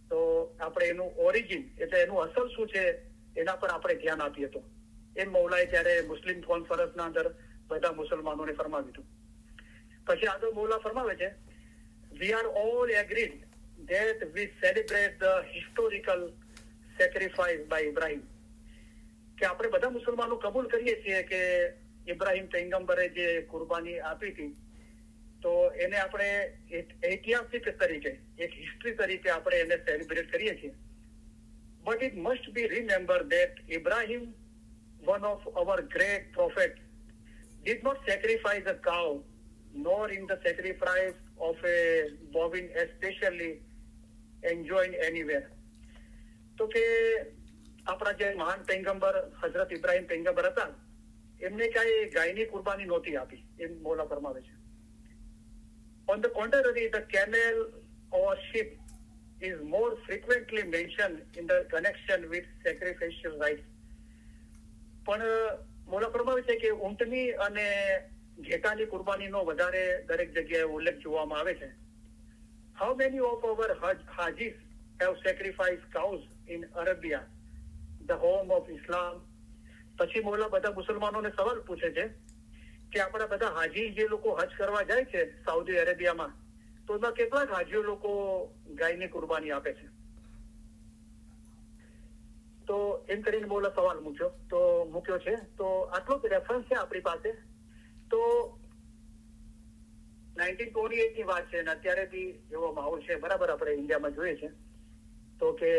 તો આપણે એનું ઓરિજિન એટલે એનું અસલ શું છે એના પર આપણે ધ્યાન આપીએ તો એમ મૌલાએ ત્યારે મુસ્લિમ કોન્ફરન્સના અંદર બધા મુસલમાનોને ફરમાવ્યું હતું. પછી આગળ મૌલા ફરમાવે છે, we are all agreed that we celebrate the historical sacrifice by Ibrahim. કે આપણે બધા મુસલમાનો કબૂલ કરીએ છીએ કે ઇબ્રાહિમ પૈગંબરે જે કુરબાની આપી હતી તો એને આપણે ઐતિહાસિક તરીકે એક હિસ્ટ્રી તરીકે આપણે એને સેલિબ્રેટ કરીએ છીએ. But it must be remembered that Ibrahim, one of our great prophets, did not sacrifice a cow, nor in the sacrifice of a bovine especially enjoined anywhere. તો કે આપણા જે મહાન પૈગંબર હઝરત ઇબ્રાહિમ પૈગંબર હતા એમને કઈ ગાયની કુરબાની નહોતી આપી એમ મૌલા ફરમાવે છે. On the contrary, the camel or sheep is more frequently mentioned in the connection with sacrificial rites. પણ મૌલા ફરમાવે છે કે ઊંટની અને ઘેટાની કુરબાનીનો વધારે દરેક જગ્યાએ ઉલ્લેખ જોવામાં આવે છે. How many of our Hajis have sacrificed cows in Arabia, the home of Islam? પછી મૌલા બધા મુસલમાનોને સવાલ પૂછે છે કે આપણા બધા હાજી જે લોકો હજ કરવા જાય છે સાઉદી અરેબિયામાં તો એમાં કેટલાક હાજીઓ લોકો ગાયની કુરબાની આપે છે. તો એમ કરીને મૌલા સવાલ મૂક્યો છે. તો આટલો જ રેફરન્સ છે આપણી પાસે. તો 1928 ની વાત છે અને અત્યારે બી એવો માહોલ છે બરાબર આપણે ઇન્ડિયામાં જોઈએ છે તો કે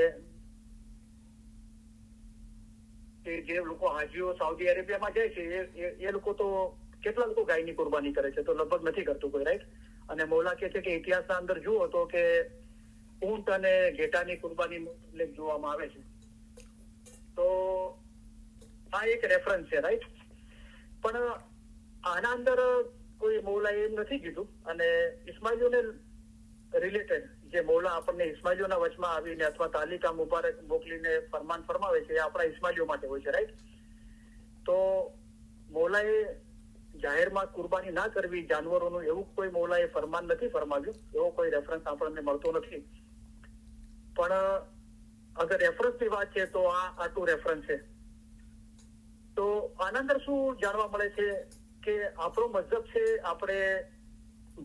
જે લોકો હાજીઓ સાઉદી અરેબિયામાં જાય છે એ લોકો તો કેટલા લોકો ગાયની કુરબાની કરે છે તો લગભગ નથી કરતું કોઈ, રાઈટ. અને મૌલા કહે છે કે ઇતિહાસના અંદર જુઓ તો કે ઊંટ અને ઘેટાની કુરબાનીનો ઉલ્લેખ જોવામાં આવે છે. તો આ એક રેફરન્સ છે, રાઈટ. પણ આના અંદર કોઈ મૌલાએ એમ નથી કીધું અને ઇસ્માઇલીઓને રિલેટેડ જે મૌલા આપણને ઇસ્માઇલીઓના વચમાં આવીને અથવા તાલિકા મુબારક મોકલીને ફરમાન ફરમાવે છે એ આપણા ઇસ્માઇલીઓ માટે હોય છે, રાઈટ. તો મૌલાએ જાહેરમાં કુરબાની ના કરવી જાનવરોનું એવું કોઈ મૌલાએ ફરમાન નથી ફરમાવ્યું. એવો કોઈ રેફરન્સ આપણને મળતો નથી. પણ અગર રેફરન્સની વાત છે તો આ આટલું રેફરન્સ છે. તો આના અંદર શું જાણવા મળે છે કે આપણો મઝહબ છે આપણે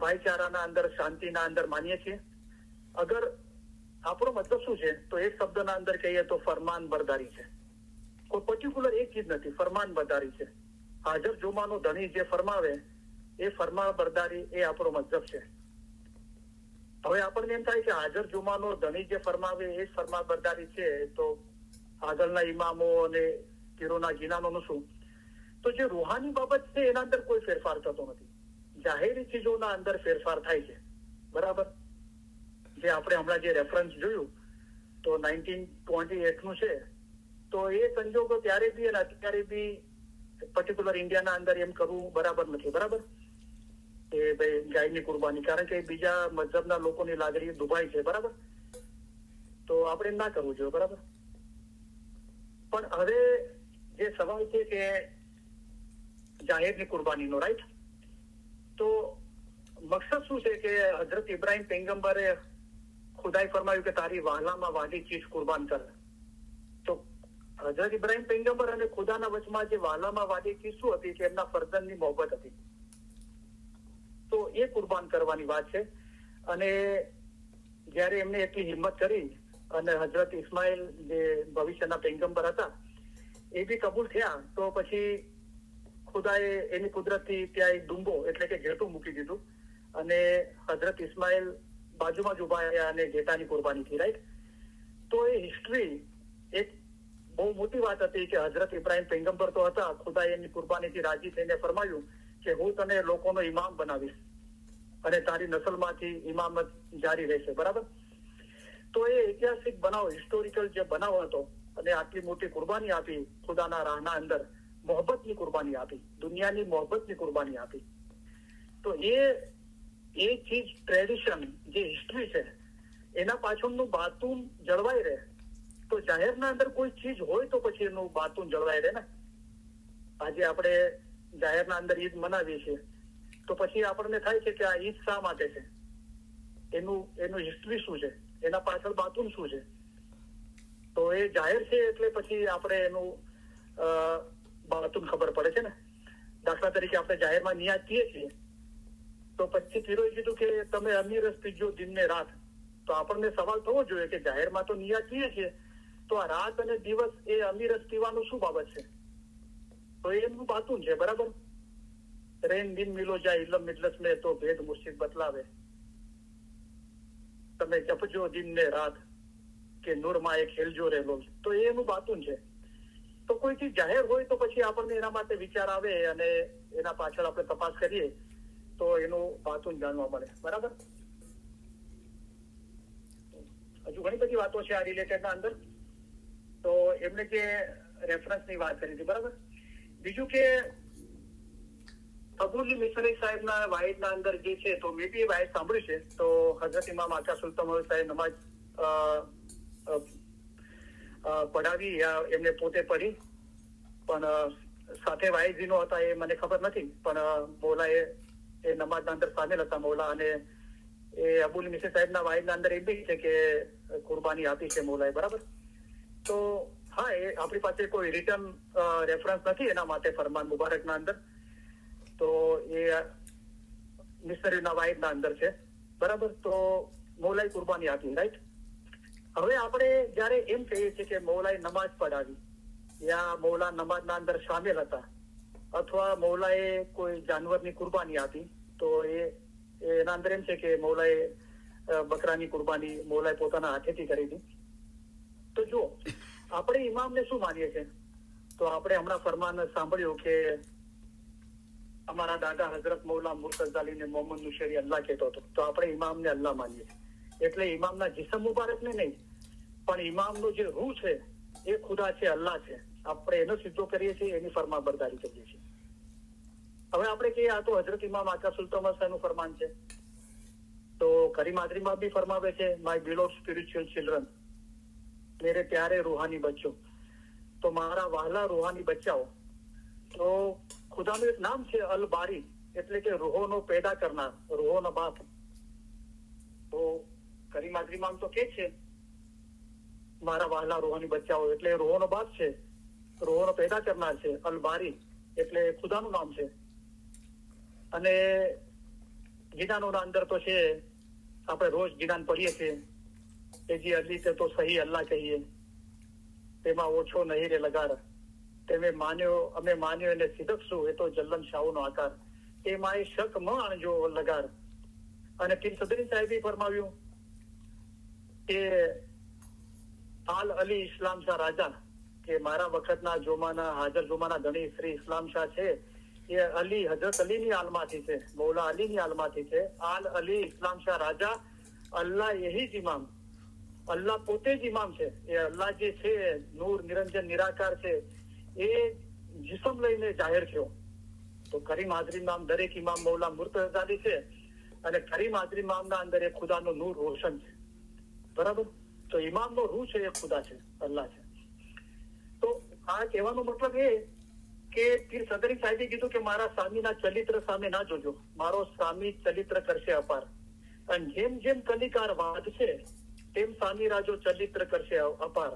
ભાઈચારાના અંદર શાંતિના અંદર માનીએ છીએ. અગર આપણો મતલબ શું છે તો એક શબ્દના અંદર કહીએ તો ફરમાન બરદારી છે. કોઈ પર્ટિક્યુલર એક ચીજ નથી, ફરમાન બરદારી છે. હાજર જુમાનો ધણી જે ફરમાવે એ ફરમાન બરદારી એ આપણો મતલબ છે. હવે આપણને એમ થાય કે હાજર જુમાનો ધણી જે ફરમાવે એ ફરમાન બરદારી છે તો આગળના ઇમામો અને પીરોના જીનાનોનું શું? તો જે રૂહાની બાબત છે એના અંદર કોઈ ફેરફાર થતો નથી. જાહેરી ચીજોના અંદર ફેરફાર થાય છે, બરાબર. જે આપણે હમણાં જે રેફરન્સ જોયું તો 1928 નું છે તો એ સંજોગો ત્યારે બી અને અત્યારે બી પર્ટિક્યુલર ઇન્ડિયાના અંદર એમ કરવું બરાબર નથી, બરાબર. કે ભાઈ ગાયની કુરબાની કારણ કે બીજા મતલબના લોકોની લાગણી દુભાય છે, બરાબર. તો આપણે એમ ના કરવું જોઈએ, બરાબર. પણ હવે જે સવાલ છે કે જાહેરની કુરબાનીનો, રાઈટ. તો મકસદ શું છે કે હઝરત ઇબ્રાહિમ પૈગંબરે ખુદાએ ફરમાયું કે તારી વહાલામાં વહાલી ચીજ કુરબાન કર. તો હજરત ઇબ્રાહિમ પૈગંબર અને ખુદાના વચમાં જે વાલામાં વાલી કિસ્સો હતી કે એમના ફરજનની મોહબ્બત હતી, તો એ કુરબાન કરવાની વાત છે. અને જયારે એમને એટલી હિંમત કરી અને હજરત ઇસ્માઇલ જે ભવિષ્યના પૈગંબર હતા એ બી કબૂલ થયા, તો પછી ખુદાએ એની કુદરતથી ત્યાં એક ડુંબો એટલે કે ઘેટું મૂકી દીધું અને હજરત ઇસ્માઇલ બાજુમાં જ ઉભા રહ્યા અને ઘેટાની કુરબાની થઈ. રાઈટ. તો એ હિસ્ટ્રી એક બહુ મોટી વાત હતી કે હજરત ઇબ્રાહિમ પૈગંબર તો હતા, ખુદાએ એમની કુરબાનીથી રાજી થઈને ફરમાયું કે હું તને લોકોનો ઇમામ બનાવીશ અને તારી નસલમાંથી ઇમામત જારી રહેશે. બરાબર. તો એ ઐતિહાસિક બનાવ, હિસ્ટોરિકલ જે બનાવ હતો અને આટલી મોટી કુરબાની આપી ખુદાના રાહના અંદર, મોહબ્બતની કુરબાની આપી, દુનિયાની મોહબ્બતની કુરબાની આપી. તો એ ચીજ, ટ્રેડિશન, જે હિસ્ટ્રી છે એના પાછળનું બાતુન જળવાઈ રહે. તો જાહેરના અંદર કોઈ ચીજ હોય તો પછી એનું બાતુન જળવાઈ રહે ને. આજે આપણે જાહેરના અંદર ઈદ મનાવીએ છીએ તો પછી આપણને થાય છે કે આ ઈદ શા માટે છે, એનું હિસ્ટ્રી શું છે, એના પાછળ બાતુન શું છે. તો એ જાહેર છે એટલે પછી આપણે એનું બાતુન ખબર પડે છે ને. દાખલા તરીકે આપણે જાહેરમાં નિયાજ કીએ છીએ તો પછી પીરોએ કીધું કે તમે અમીરસ પીજો દિન ને રાત, તો આપણને સવાલ થવો જોઈએ કે જાહેરમાં તો નિયાજ કીએ છીએ તો આ રાત અને દિવસ એ અમીરસ પીવાનું શું બાબત છે. તો એનું બાતુન છે. બરાબર. રેન દિન મિલો જાય ઇલમ મિજલસ મેં તો ભેદ મુર્શિદ બતલાવે, તમે જપજો દિન ને રાત કે નૂરમાં એક ખેલજો રહેલો. તો એનું બાતુન છે. તો કોઈ ચીજ જાહેર હોય તો પછી આપણને એના માટે વિચાર આવે અને એના પાછળ આપણે તપાસ કરીએ તો એનું બાતુન જાણવા મળે. બરાબર. હજુ ઘણી બધી વાતો છે આ રિલેટેડના અંદર. તો એમને જે રેફરન્સની વાત કરી હતી. બરાબર. બીજું કે અબુલ મિસરી સાહેબના વાહિદના અંદર જે છે, તો મેં બી વાહિદ સાંભળ્યું છે. તો હઝરત ઇમામ આકા સુલતાન સાહેબ નમાજ પઢાવી યા એમને પોતે પઢી, પણ સાથે વાહિદીનો હતા એ મને ખબર નથી, પણ મૌલા એ નમાજના અંદર સામેલ હતા મૌલા. અને એ અબુલ મિસરી સાહેબના વાહિદના અંદર એ બી છે કે કુરબાની આપી છે મૌલાએ. બરાબર. તો હા, એ આપણી પાસે કોઈ રિટર્ન રેફરન્સ નથી એના માટે ફરમાન મુબારકના અંદર. તો એ મિસરીના વાહિદના અંદર છે. બરાબર. તો મૌલાએ કુરબાની આપી. રાઈટ. હવે આપણે જયારે એમ કહીએ છીએ કે મૌલાએ નમાજ પઢાવી યા મૌલા નમાજના અંદર સામેલ હતા અથવા મૌલાએ કોઈ જાનવરની કુરબાની આપી, તો એના અંદર એમ છે કે મૌલાએ બકરાની કુરબાની મૌલાએ પોતાના હાથેથી કરી હતી. તો જો આપણે ઇમામને શું માનીએ છીએ, તો આપણે હમણાં ફરમાન સાંભળ્યું કે અમારા દાદા હઝરત મૌલા મુર્તઝા અલીને મોહમ્મદ નુશેરી અલ્લાહ કહેતો હતો. તો આપણે ઇમામને અલ્લાહ માનીએ છીએ. એટલે ઇમામના જીસમ મુબારકને નહીં, પણ ઇમામનો જે રૂહ છે એ ખુદા છે, અલ્લાહ છે. આપણે એનો સિદ્ધો કરીએ છીએ, એની ફરમાબરદારી કરીએ છીએ. હવે આપણે કહીએ આ તો હઝરત ઇમામ આકા સુલતાન સાહેબનું ફરમાન છે, તો કરી માદરીમાં બી ફરમાવે છે, માય બિલોડ સ્પિરિચ્યુઅલ ચિલ્ડ્રન, મેરે પ્યારે રૂહાની બચ્ચો. તો મારા વહાલા રૂહાની બચ્ચાઓ. તો ખુદાનું એક નામ છે અલ બારી, એટલે કે રૂહોનો પેદા કરનાર, રૂહોનો બાપ. તો કરી માદરીમાં તો કે છે મારા વહાલા રૂહાની બચ્ચાઓ, એટલે રૂહોનો બાપ છે, રૂહોનો પેદા કરનાર છે. અલ બારી એટલે ખુદાનું નામ છે. અને ગીનાનોના અંદર તો છે, આપણે રોજ ગીનાન પઢીએ છીએ કે જે અલી તે તો સહી અલ્લાહ કહીએ, તેમાં ઓછો નહીં રે લગાર, અમે માન્યો એને સિદકશું, એ તો જલ્લન શાહનો આકાર, તેમાં એ શક ન આણજો લગાર. અને પીર સદરી સાહેબે ફરમાવ્યું કે આલ અલી ઇસ્લામ શાહ રાજા, કે મારા વખતના જોમાના હાજર જોમાના ધણી શ્રી ઇસ્લામ શાહ છે એ અલી, હજરત અલીની આલમાંથી છે, મૌલા અલીની આલમાંથી છે. આલ અલી ઇસ્લામ શાહ રાજા, અલ્લાહ યહી જ ઇમામ, અલ્લાહ પોતે જ ઇમામ છે. એ અલ્લાહ જે છે નૂર નિરંજન નિરાકાર છે, એ જીસમ લઈને જાહેર થયો. તો કરીમ હાજરી નામ દરેક ઇમામ મૌલા મુર્તઝા અલી છે, અને કરીમ હાજરી નામના અંદર એ ખુદાનો નૂર રોશન છે. બરાબર. તો ઇમામનો રૂહ છે એ ખુદા છે, અલ્લાહ છે. તો આ કહેવાનો મતલબ એ કે પીર સદરી સાહેબે કીધું કે મારા સ્વામીના ચરિત્ર સામે ના જોજો, મારો સ્વામી ચરિત્ર કરશે અપાર. અને જેમ જેમ કલિકાર વધશે તેમ સ્વામી રાજો ચરિત્ર કરશે અપાર.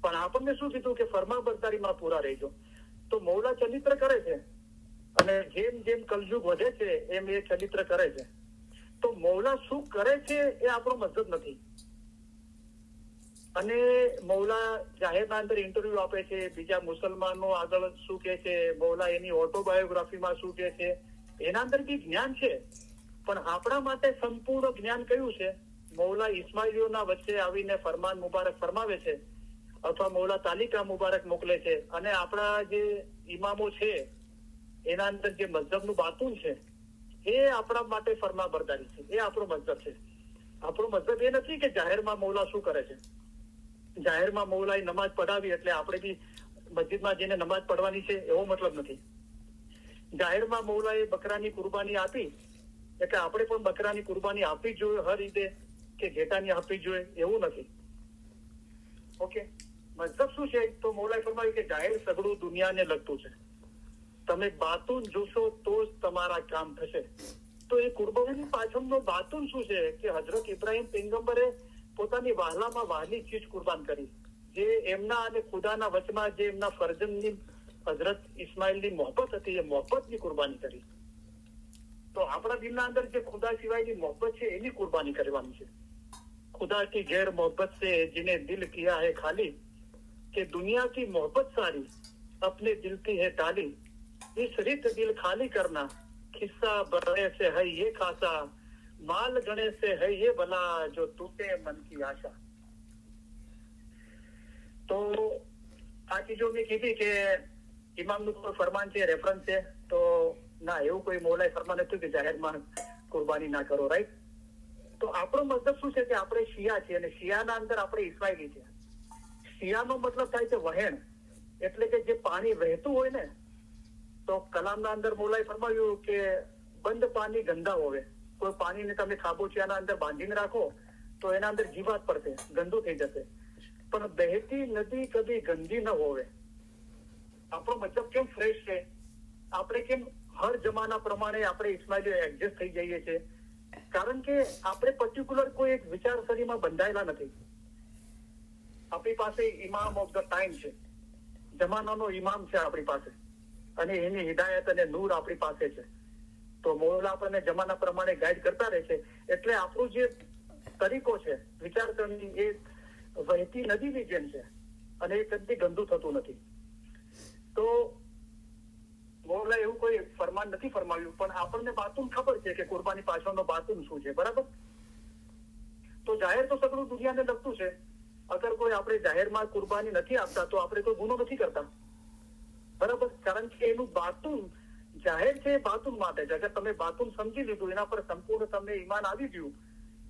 પણ આપણને શું કીધું કે ફરમાબરદારીમાં પૂરા રહેજો. તો મૌલા ચરિત્ર કરે છે અને જેમ જેમ કલયુગ વધે છે એમ એ ચરિત્ર કરે છે. તો મૌલા શું કરે છે એ આપણો મતલબ નથી. અને મૌલા જાહેરના અંદર ઇન્ટરવ્યુ આપે છે, બીજા મુસલમાનો આગળ શું કે છે, મૌલા એની ઓટોબાયોગ્રાફીમાં શું કે છે, એના અંદર બી જ્ઞાન છે. પણ આપણા માટે સંપૂર્ણ જ્ઞાન કયું છે? મૌલા ઇસ્માઇલીઓના વચ્ચે આવીને ફરમાન મુબારક ફરમાવે છે, અથવા મૌલા તાલિકા મુબારક મોકલે છે, અને આપણા જે ઇમામો છે એના અંદર જે મઝહબનું બાતુન છે એ આપણા માટે ફરમાબરદારી છે. એ આપણો મઝહબ છે. આપણો મઝહબ એ નથી કે જાહેરમાં મૌલા શું કરે છે. જાહેરમાં મૌલાએ નમાજ પઢાવી એટલે આપણે બી મસ્જિદમાં જઈને નમાજ પઢવાની છે એવો મતલબ નથી. જાહેરમાં મૌલાએ બકરાની કુરબાની આપી એટલે આપણે પણ બકરાની કુરબાની આપવી જોઈએ હર ઈદે કે ઘેટાની આપવી જોઈએ એવું નથી. ઓકે, મતલબ શું છે? તો મૌલાએ ફરમાવ્યું કે જાહેર સગડું દુનિયાને લગતું છે. તમે બાતુન જોશો તો જ તમારા કામ થશે. તો એ કુરબાની પાછળનો બાતુન શું છે કે હજરત ઇબ્રાહીમ પૈગંબરે પોતાની વહાલામાં વહાલી ચીજ કુરબાન કરી, જે એમના અને ખુદાના વચમાં જે એમના ફરજંદની હજરત ઇસ્માઇલની મોહબ્બત હતી, એ મોહબ્બતની કુરબાની કરી. તો આપણા દિલના અંદર જે ખુદા સિવાયની મોહબ્બત છે એની કુરબાની કરવાની છે. खुदा की गैर मोहब्बत से जिन्हें दिल किया है खाली, कि दुनिया की मोहब्बत सारी अपने दिल की है ताली, इस रित दिल खाली करना, खिस्सा बड़े से है ये खासा, माल गणे से है ये भला, जो टूटे मन की आशा. તો આ ચીજો મેં કીધી કે ઇમામનું કોઈ ફરમાન છે, રેફરન્સ છે, તો ના, એવું કોઈ મૌલાએ ફરમાન હતું કે જાહેરમાં કુરબાની ના કરો, રાઈટ? તો આપણો મતલબ શું છે કે આપણે શિયા છીએ અને શિયાના અંદર આપણે ઇસ્માઇલી છે. શિયાનો મતલબ થાય છે વહેણ, એટલે કે જે પાણી વહેતું હોય ને, તો કલામના અંદર મૌલાએ ફરમાવ્યું કે બંધ પાણી ગંદા હોવે. કોઈ પાણીને તમે ખાબોચિયાના અંદર બાંધીને રાખો તો એના અંદર જીવાત પડશે, ગંદુ થઈ જશે. પણ બહેતી નદી કદી ગંદી ન હોવે. આપણો મતલબ કેમ ફ્રેશ છે? આપણે કેમ હર જમાના પ્રમાણે આપણે ઇસ્માઇલી એડજસ્ટ થઈ જઈએ છીએ? કારણ કે આપણે પર્ટિક્યુલર કોઈ એક વિચારસરણીમાં બંધાયેલા નથી. આપણી પાસે ઇમામ ઓફ ધ ટાઈમ છે, જમાનાનો ઇમામ છે આપણી પાસે, અને એની હિદાયત અને નૂર આપણી પાસે છે. તો મૌલા આપણને જમાના પ્રમાણે ગાઈડ કરતા રહે છે. એટલે આપણું જે તરીકો છે વિચારસરણી એ વહેતી નદીની જેમ છે અને એ કદી ગંદુ થતું નથી. તો મૌલાએ એવું કોઈ ફરમાન નથી ફરમાવ્યું, પણ આપણને બાતુન ખબર છે કે કુરબાની પાછળનો બાતુન શું છે, બરાબર? તો જાહેર તો સગળું દુનિયાને લગતું છે. અગર કોઈ આપણે જાહેરમાં કુરબાની નથી આપતા તો આપણે કોઈ ગુનો નથી કરતા, બરાબર? કારણ કે એનું બાતુન જાહેર છે, બાતુન માટે છે. અગર તમે બાતુન સમજી લીધું, એના પર સંપૂર્ણ તમને ઈમાન આવી ગયું,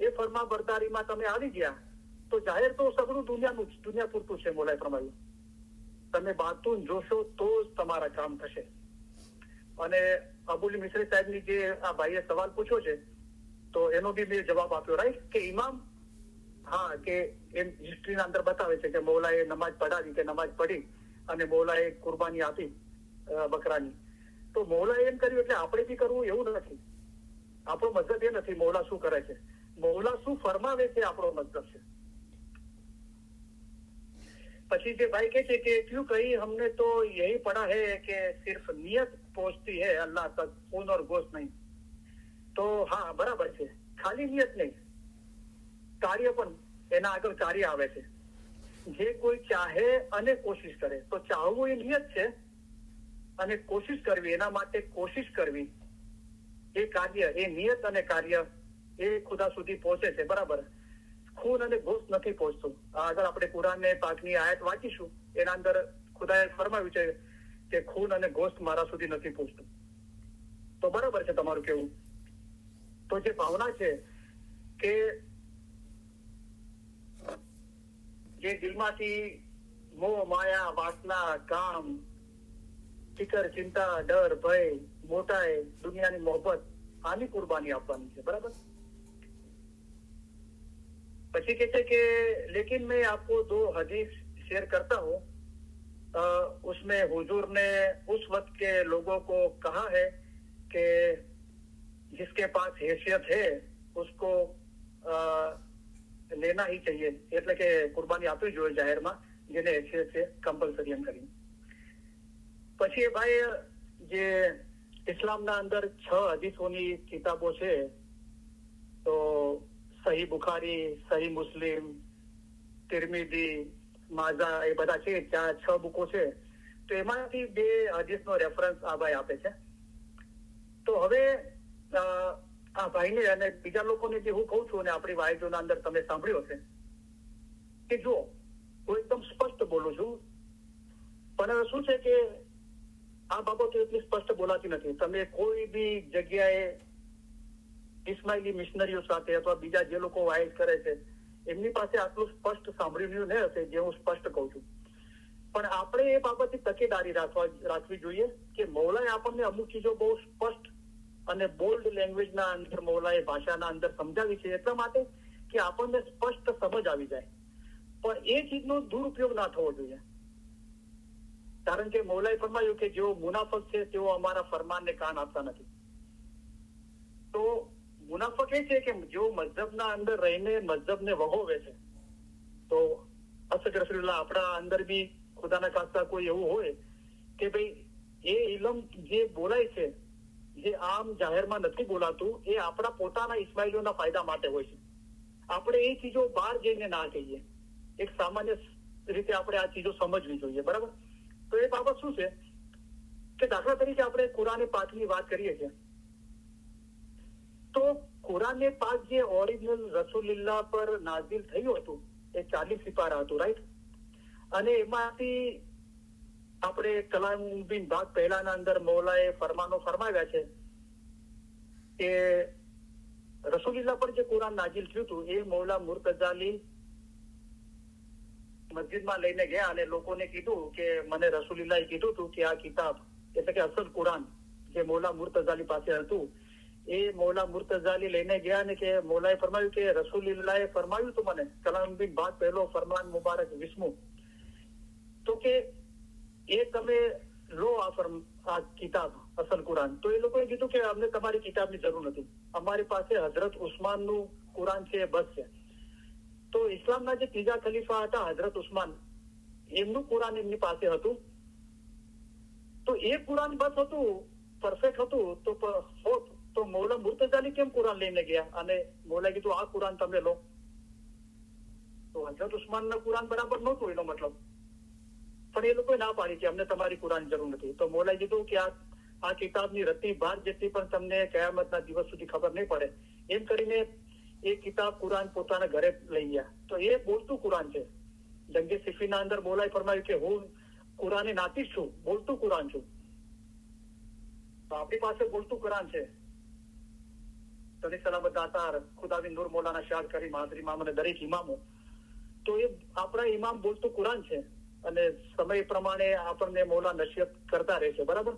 એ ફરમાબરદારીમાં તમે આવી ગયા, તો જાહેર તો સગળું દુનિયાનું દુનિયા પૂરતું છે. મૌલાએ ફરમાવ્યું તમે બાતુન જોશો તો જ તમારા કામ થશે. અને અબુલ મિસરી સાહેબની જે આ ભાઈએ સવાલ પૂછ્યો છે, તો એનો બી મેં જવાબ આપ્યો, રાઈટ? કે ઇમામ, હા, કે એમ હિસ્ટ્રીના અંદર બતાવે છે કે મૌલાએ નમાજ પઢાવી કે નમાજ પઢી અને મૌલાએ કુરબાની આપી બકરાની. તો મૌલાએ એમ કર્યું એટલે આપણે બી કરવું એવું નથી. આપણો મતલબ એ નથી મૌલા શું કરે છે, મૌલા શું ફરમાવે છે આપણો મતલબ છે. પછી જે ભાઈ કહે છે કે क्यों कही हमने तो यही पढ़ा है कि सिर्फ नियत पहुंचती है अल्लाह तक, खून और गोश्त नहीं. તો હા, બરાબર છે. ખાલી નિયત નહીં, કાર્ય પણ એના આગળ કાર્ય આવે છે. જે કોઈ ચાહે અને કોશિશ કરે, તો ચાહવું એ નિયત છે અને કોશિશ કરવી, એના માટે કોશિશ કરવી, એ કાર્ય, એ નિયત અને કાર્ય એ ખુદા સુધી પહોંચે છે, બરાબર? ખૂન અને ગોશ્ત નથી પહોંચતું. આગળ આપણે કુરાનને પાકની આયત વાંચીશું, એના અંદર ખુદાએ ફરમાવ્યું છે કે ખૂન અને ગોશ્ત મારા સુધી નથી પહોંચતું. તો બરાબર છે તમારું કેવું. તો જે ભાવના છે કે જે દિલમાંથી મોહ, માયા, વાસના, કામ, ફિકર, ચિંતા, ડર, ભય, મોટાઈ, દુનિયાની મોહબ્બત, આની કુરબાની આપવાની છે, બરાબર? પછી कहते हैं कि लेकिन मैं आपको दो हदीस शेयर करता हूँ. उसमें हुजूर ने उस वक्त के लोगों को कहा है कि जिसके पास हैसियत है उसको लेना ही चाहिए, એટલે કે કુરબાની આપવી જોઈએ જાહેરમાં. જેને હેસિયત છે કમ્પલસરી એમ કરીને. પછી એ ભાઈ જે ઇસ્લામના અંદર 6 હદીસોની કિતાબો છે, તો સહી બુખારી, સહી મુસ્લિમ, તિરમિઝી, માઝા, એ બધા છે, 6 બુકો છે. તો એમાંથી 2 હદીસનો રેફરન્સ આ ભાઈ આપે છે. તો હવે આ ભાઈને અને બીજા લોકોને જે હું કહું છું અને આપણી વાયદોના અંદર તમે સાંભળ્યો છે કે જો હું એકદમ સ્પષ્ટ બોલું છું, પણ શું છે કે આ બાબતો એટલી સ્પષ્ટ બોલાતી નથી. તમે કોઈ બી જગ્યાએ ઇસ્માઇલી મિશનરીઓ સાથે અથવા બીજા જે લોકો વાઇઝ કરે છે એમની પાસે આટલું સ્પષ્ટ સાંભળ્યું ન હશે જે હું સ્પષ્ટ કહું છું. પણ આપણે એ બાબતની તકેદારી રાખવી જોઈએ કે મૌલાએ આપણને અમુક ચીજો બહુ સ્પષ્ટ અને બોલ્ડ લેંગ્વેજના અંદર મૌલાએ ભાષાના અંદર સમજાવી છે, એટલા માટે કે આપણને સ્પષ્ટ સમજ આવી જાય. પણ એ ચીજનો દુરુપયોગ ના થવો જોઈએ. કારણ કે મૌલાએ ફરમાયું કે જેઓ મુનાફક છે તેઓ અમારા ફરમાનને કાન આપતા નથી. તો મુનાફક એ છે કે જેઓ મઝહબના અંદર રહીને મઝહબને વહોવે છે. તો અસગરફિલ્લા આપણા અંદર બી ખુદાના ખાસ્તા કોઈ એવું હોય કે ભાઈ એ ઇલમ જે બોલાય છે, જે આમ જાહેરમાં નથી બોલાતું, એ આપણા પોતાના ઇસ્માઇલીઓના ફાયદા માટે હોય છે. આપણે એ ચીજો બહાર જઈને ના કહીએ. એક સામાન્ય રીતે આપણે આ ચીજો સમજવી જોઈએ, બરાબર? તો એ બાબત શું છે કે દાખલા તરીકે આપણે કુરાને પાકની વાત કરીએ છીએ, તો કુરાને પાક જે ઓરિજિનલ રસૂલિલ્લાહ પર નાઝિલ થયું હતું એ 40 સિપારા હતું, રાઈટ? અને એમાંથી આપણે કલામુદ્દીન ભાગ પહેલાના અંદર મૌલાએ ફરમાનો ફરમાવ્યા છે કે રસૂલિલ્લાહ પર જે કુરાન નાઝિલ થયું હતું એ મૌલા મુર્તઝાલી મસ્જિદમાં લઈને ગયા અને લોકોને કીધું કે મને રસૂલિલ્લાહે કીધું હતું કે આ કિતાબ એટલે કે અસલ કુરાન જે મૌલા મુર્તઝાલી પાસે હતું એ મૌલા મુર્તઝાલી લઈને ગયા અને કે મૌલાએ ફરમાવ્યું કે રસૂલિલ્લાહે ફરમાવ્યું તો મને કલામુદ્દીન ભાગ પહેલો ફરમાન મુબારક 20મું, તો કે એ તમે લો આ કિતાબ અસલ કુરાન. તો એ લોકોએ કીધું કે અમને તમારી કિતાબની જરૂર નથી, અમારી પાસે હઝરત ઉસ્માનનું કુરાન છે બસ છે. તો ઇસ્લામના જે ત્રીજા ખલીફા હતા હઝરત ઉસ્માન, એમનું કુરાન એમની પાસે હતું. તો એ કુરાન બસ હતું, પરફેક્ટ હતું. તો મૌલા મુર્તઝાલી કેમ કુરાન લઈને ગયા અને મૌલાએ કીધું આ કુરાન તમે લો? તો હઝરત ઉસ્માનના કુરાન બરાબર નહોતું એનો મતલબ, પણ એ લોકોએ ના પાડી કે અમને તમારી કુરાન જરૂર નથી. તો મૌલાએ કીધું કે આ કિતાબની રત્તી ભાર જેટલી પણ તમને કયામતના દિવસ સુધી ખબર નહીં પડે, એમ કરીને એ કિતાબ કુરાન પોતાના ઘરે લઈ ગયા. તો એ બોલતું કુરાન છે. જંગે સિફીના અંદર મૌલાએ ફરમાવ્યું કે હું કુરાને નાતીશ છું, બોલતું કુરાન છું. તો આપણી પાસે બોલતું કુરાન છે. તને સલામત દાતાર ખુદાવી નૂર મૌલાના શાહ કરી માદરી ઇમામ અને દરેક ઇમામો, તો એ આપણા ઇમામ બોલતું કુરાન છે અને સમય પ્રમાણે આપણને મૌલા નસીહત કરતા રહેશે, બરાબર?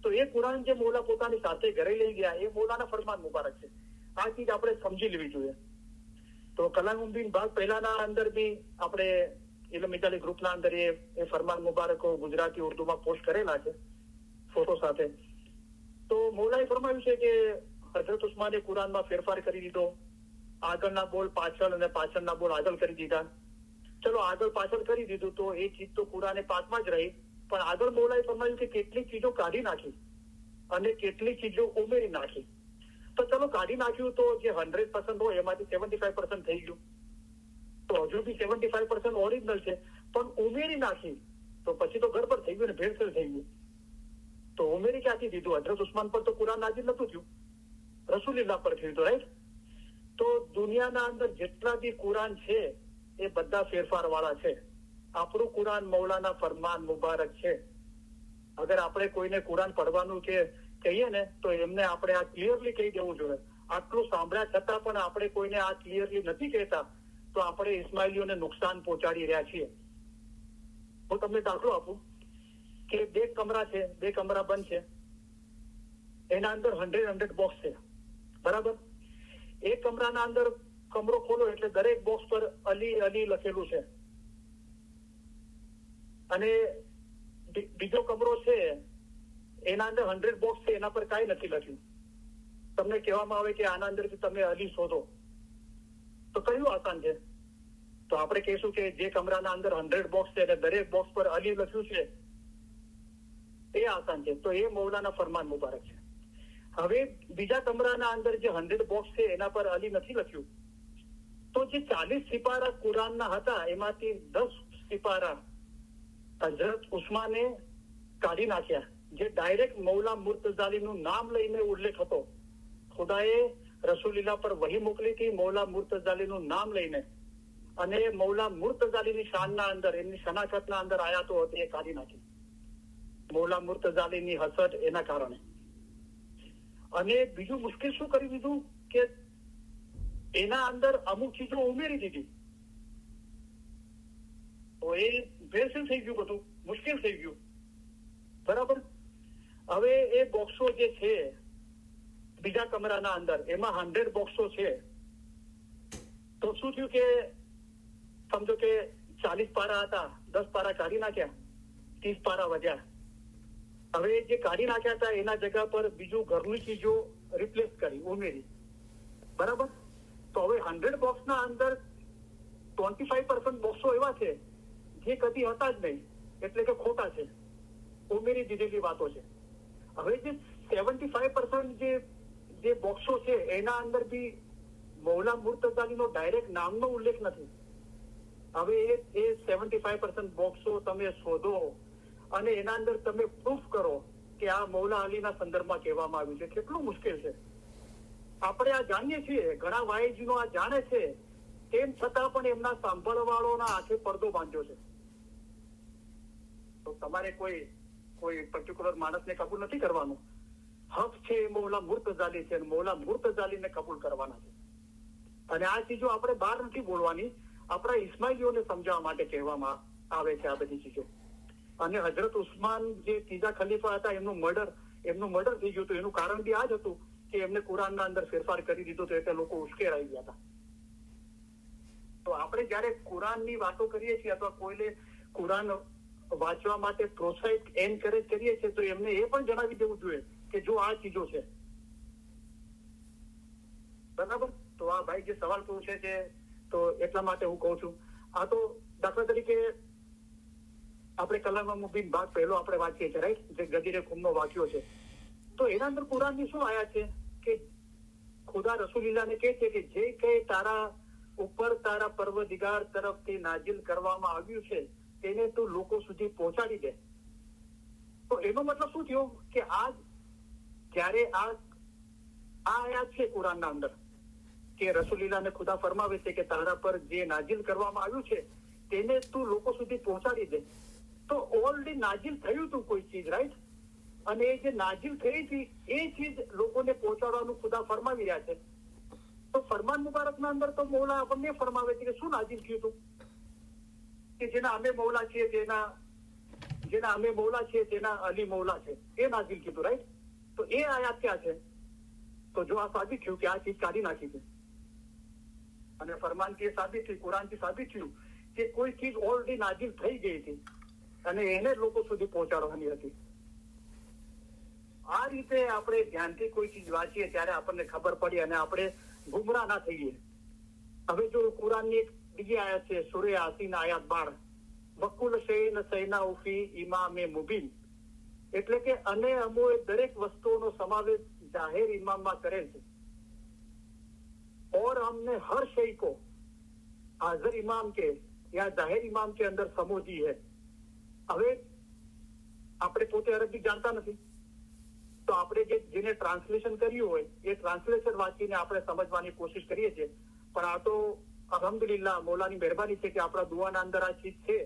તો એ કુરાન જે મૌલા પોતાની સાથે ઘરે લઈ ગયા એ મૌલાના ફરમાન મુબારક છે. આ ચીજ આપણે સમજી લેવી જોઈએ. તો કલામુદ્દીન ભાગ પહેલાના અંદર બી આપણે ઇલમ ઇટાલી ગ્રુપના અંદર એ ફરમાન મુબારકો ગુજરાતી ઉર્દુમાં પોસ્ટ કરેલા છે ફોટો સાથે. તો મૌલાએ ફરમાવ્યું છે કે હઝરત ઉસ્માને કુરાનમાં ફેરફાર કરી દીધો, આગળના બોલ પાછળ અને પાછળના બોલ આગળ કરી દીધા. ચલો આગળ પાછળ કરી દીધું તો એ ચીજ તો કુરાને પાકમાં જ રહી, પણ આગળ મૌલાએ ફરમાવ્યું કે કેટલીક ચીજો કાઢી નાખી અને કેટલીક ચીજો ઉમેરી નાખી. તો ચલો કાઢી નાખ્યું તો જે 100% હોય એમાંથી 75% થઈ ગયું, તો હજુ બી 75% ઓરિજિનલ છે, પણ ઉમેરી નાખી તો પછી તો ગડબડ થઈ ગયું ને, ભેળસેળ થઈ ગયું. તો ઉમેરી ક્યાંથી દીધું? હઝરત ઉસ્માન પર તો કુરાન નાઝિલ નતું થયું, રસૂલિલ્લાહ પર થયું હતું, રાઈટ? તો દુનિયાના અંદર જેટલા બી કુરાન છે એ બધા ફેરફાર વાળા છે. આપણું કુરાન મૌલાના ફરમાન મુબારક છે. અગર આપણે કોઈને કુરાન પડવાનું કે કહીએ ને તો એમને આપણે આ ક્લિયરલી કહી દેવું જોઈએ. આટલું સાંભળ્યા છતાં પણ આપણે કોઈને આ ક્લિયરલી નથી કહેતા તો આપણે ઇસ્માઇલીઓને નુકસાન પહોંચાડી રહ્યા છીએ. હું તમને દાખલો આપું કે 2 કમરા છે, 2 કમરા બંધ છે, એના અંદર 100 બોક્સ છે, બરાબર? એક કમરાના અંદર કમરો ખોલો એટલે દરેક બોક્સ પર અલી અલી લખેલું છે, અને બીજો કમરો છે એના અંદર 100 બોક્સ છે, એના પર કાંઈ નથી લખ્યું. તમને કહેવામાં આવે કે આના અંદરથી તમે અલી શોધો, તો કયું આસાન છે? તો આપણે કહીશું કે જે કમરાના અંદર 100 બોક્સ છે અને દરેક બોક્સ પર અલી લખ્યું છે એ આસાન છે, તો એ મૌલાના ફરમાન મુબારક છે. હવે બીજા કમરાના અંદર જે 100 બોક્સ છે એના પર અલી નથી લખ્યું, તો જે 40 સિપારા કુરાનના હતા એમાંથી 10 સિપારા હઝરત ઉસ્માને કાઢી નાખ્યા, જે ડાયરેક્ટ મૌલા મુર્તઝાલીનું નામ લઈને ઉલ્લેખ હતો. ખુદાએ રસૂલિલ્લાહ પર વહી મોકલી હતી મૌલા મુર્તઝાલીનું નામ લઈને, અને મૌલા મુર્તઝાલીની શાનના અંદર, એમની શનાખતના અંદર આયાતો હતી એ કાઢી નાખી, મૌલા મુર્તઝાલીની હસદ એના કારણે. અને બીજું મુશ્કેલ શું કરી દીધું કે એના અંદર અમુક ચીજો ઉમેરી દીધી, તો એ ભેળસેળ થઈ ગયું, બધું મુશ્કેલ થઈ ગયું. બરાબર. હવે એ બોક્સો જે છે બીજા કમરાના અંદર, એમાં 100 બોક્સો છે, તો શું થયું કે સમજો કે 40 પારા હતા, 10 પારા કાઢી નાખ્યા, 30 પારા વધ્યા. હવે જે કાઢી નાખ્યા હતા એના જગ્યા પર બીજું ઘરની ચીજો રિપ્લેસ કરી, ઉમેરી. બરાબર. તો હવે 100 બોક્સના અંદર 25% બોક્સો એવા છે જે કદી હતા જ નહીં, એટલે કે ખોટા છે, ઉમેરી દીધેલી વાતો છે. હવે જે 75% જે બોક્સો છે એના અંદર બી મૌલા મુર્તઝાલીનો ડાયરેક્ટ નામનો ઉલ્લેખ નથી. હવે એ 75% બોક્સો તમે શોધો અને એના અંદર તમે પ્રૂફ કરો કે આ મૌલા અલીના સંદર્ભમાં કહેવામાં આવ્યું છે, કેટલું મુશ્કેલ છે. આપણે આ જાણીએ છીએ, ઘણા વાયજીનો આ જાણે છે, તેમ છતાં પણ એમના સાંભળવાળોના હાથે પડદો બાંધ્યો છે. તો તમારે કોઈ પર્ટિક્યુલર માણસને કબૂલ નથી કરવાનું. હક છે એ મૌલા મુર્તઝાલી છે, મૌલા મુર્તઝાલીને કબૂલ કરવાના છે. અને આ ચીજો આપણે બહાર નથી બોલવાની, આપણા ઇસ્માઇલીઓને સમજાવવા માટે કહેવામાં આવે છે આ બધી ચીજો. અને હઝરત ઉસ્માન જે ત્રીજા ખલીફા હતા, એમનું મર્ડર થઈ ગયું હતું. એનું કારણ બી આ જ હતું કે એમને કુરાનના અંદર ફેરફાર કરી દીધો હતો, એટલે લોકો ઉશ્કેરાઈ ગયા હતા. તો આપણે જયારે કુરાનની વાતો કરીએ છીએ અથવા કોઈને કુરાન વાંચવા માટે પ્રોત્સાહિત એન્કરેજ કરીએ છીએ, તો એમને એ પણ જણાવી દેવું જોઈએ કે જો આ ચીજો છે. બરાબર. તો આ ભાઈ જે સવાલ પૂછે છે, તો એટલા માટે હું કહું છું, આ તો દાખલા તરીકે આપણે કલામ મુબીન ભાગ પહેલો આપણે વાંચીએ છીએ, રાઈટ, જે ગદીરે ખુમનો વાક્યો છે, તો એના અંદર કુરાનની શું આયા છે કે ખુદા રસૂલિલ્લાહને કહે છે કે જે કંઈ તારા ઉપર તારા પરવદિગાર તરફથી નાજિલ કરવામાં આવ્યું છે તેને તું લોકો સુધી પહોંચાડી દે. તો એનો મતલબ શું થયો કે આ જ્યારે આ આયાત છે કુરાનના અંદર કે રસૂલિલ્લાહને ખુદા ફરમાવે છે કે તારા પર જે નાજિલ કરવામાં આવ્યું છે તેને તું લોકો સુધી પહોંચાડી દે, તો ઓલરેડી નાજિલ થયું હતું કોઈ ચીજ, રાઈટ, અને એ જે નાજિલ થઈ હતી એ ચીજ લોકોને પહોંચાડવાનું ખુદા ફરમાવી રહ્યા છે. તો ફરમાન મુબારકના અંદર તો મૌલા આપણને ફરમાવે છે કે શું નાજિલ થયું હતું, કે જેના અમે મૌલા છીએ તેના અલી મૌલા છે, એ નાજિલ થયું, રાઈટ. તો એ આયાત ક્યાં છે? તો જો આ સાબિત થયું કે આ ચીજ કાઢી નાખી છે, અને ફરમાનથી સાબિત થયું, કુરાનથી સાબિત થયું કે કોઈ ચીજ ઓલરેડી નાજિલ થઈ ગઈ હતી અને એને લોકો સુધી પહોંચાડવાની હતી. આ રીતે આપણે ધ્યાનથી કોઈ ચીજ વાંચીએ ત્યારે આપણને ખબર પડી અને આપણે ગુમરાહ ના થઈએ. હવે જો કુરાનની એક બીજી આયાત છે, સૂરે યાસીન આયાત 12, વકુલ શૈન સૈના ઉફી ઇમામે મુબીન, એટલે કે અને અમોએ દરેક વસ્તુઓનો સમાવેશ જાહેર ઇમામમાં કરેલ છે, और हमने हर शय को हाजिर इमाम के या जाहिर इमाम के अंदर समोजी है. હવે આપણે પોતે અરબી જાણતા નથી, તો આપણે જેને ટ્રાન્સલેશન કર્યું હોય એ ટ્રાન્સલેશન વાંચીને આપણે સમજવાની કોશિશ કરીએ છીએ. પણ આ તો અલ્હમ્દુલિલ્લાહ મૌલાની મહેરબાની છે કે આપણા દુઆના અંદર આ ચીજ છે,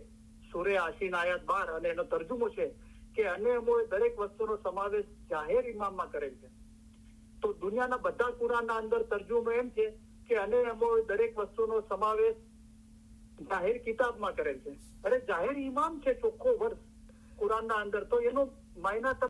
સૂરે યાસીન આયાત 12, અને એનો તર્જુમો છે કે અને અમોએ દરેક વસ્તુનો સમાવેશ જાહેર ઇમામમાં કરેલ છે. તો દુનિયાના બધા કુરાનના અંદર તર્જુમો એમ છે કે અને અમોએ દરેક વસ્તુનો સમાવેશ જાહેર કિતાબમાં કરેલ છે. અરે જાહેર ઇમામ છે ચોખ્ખો વર્ષ કુરાનના અંદર, તો એનો માયના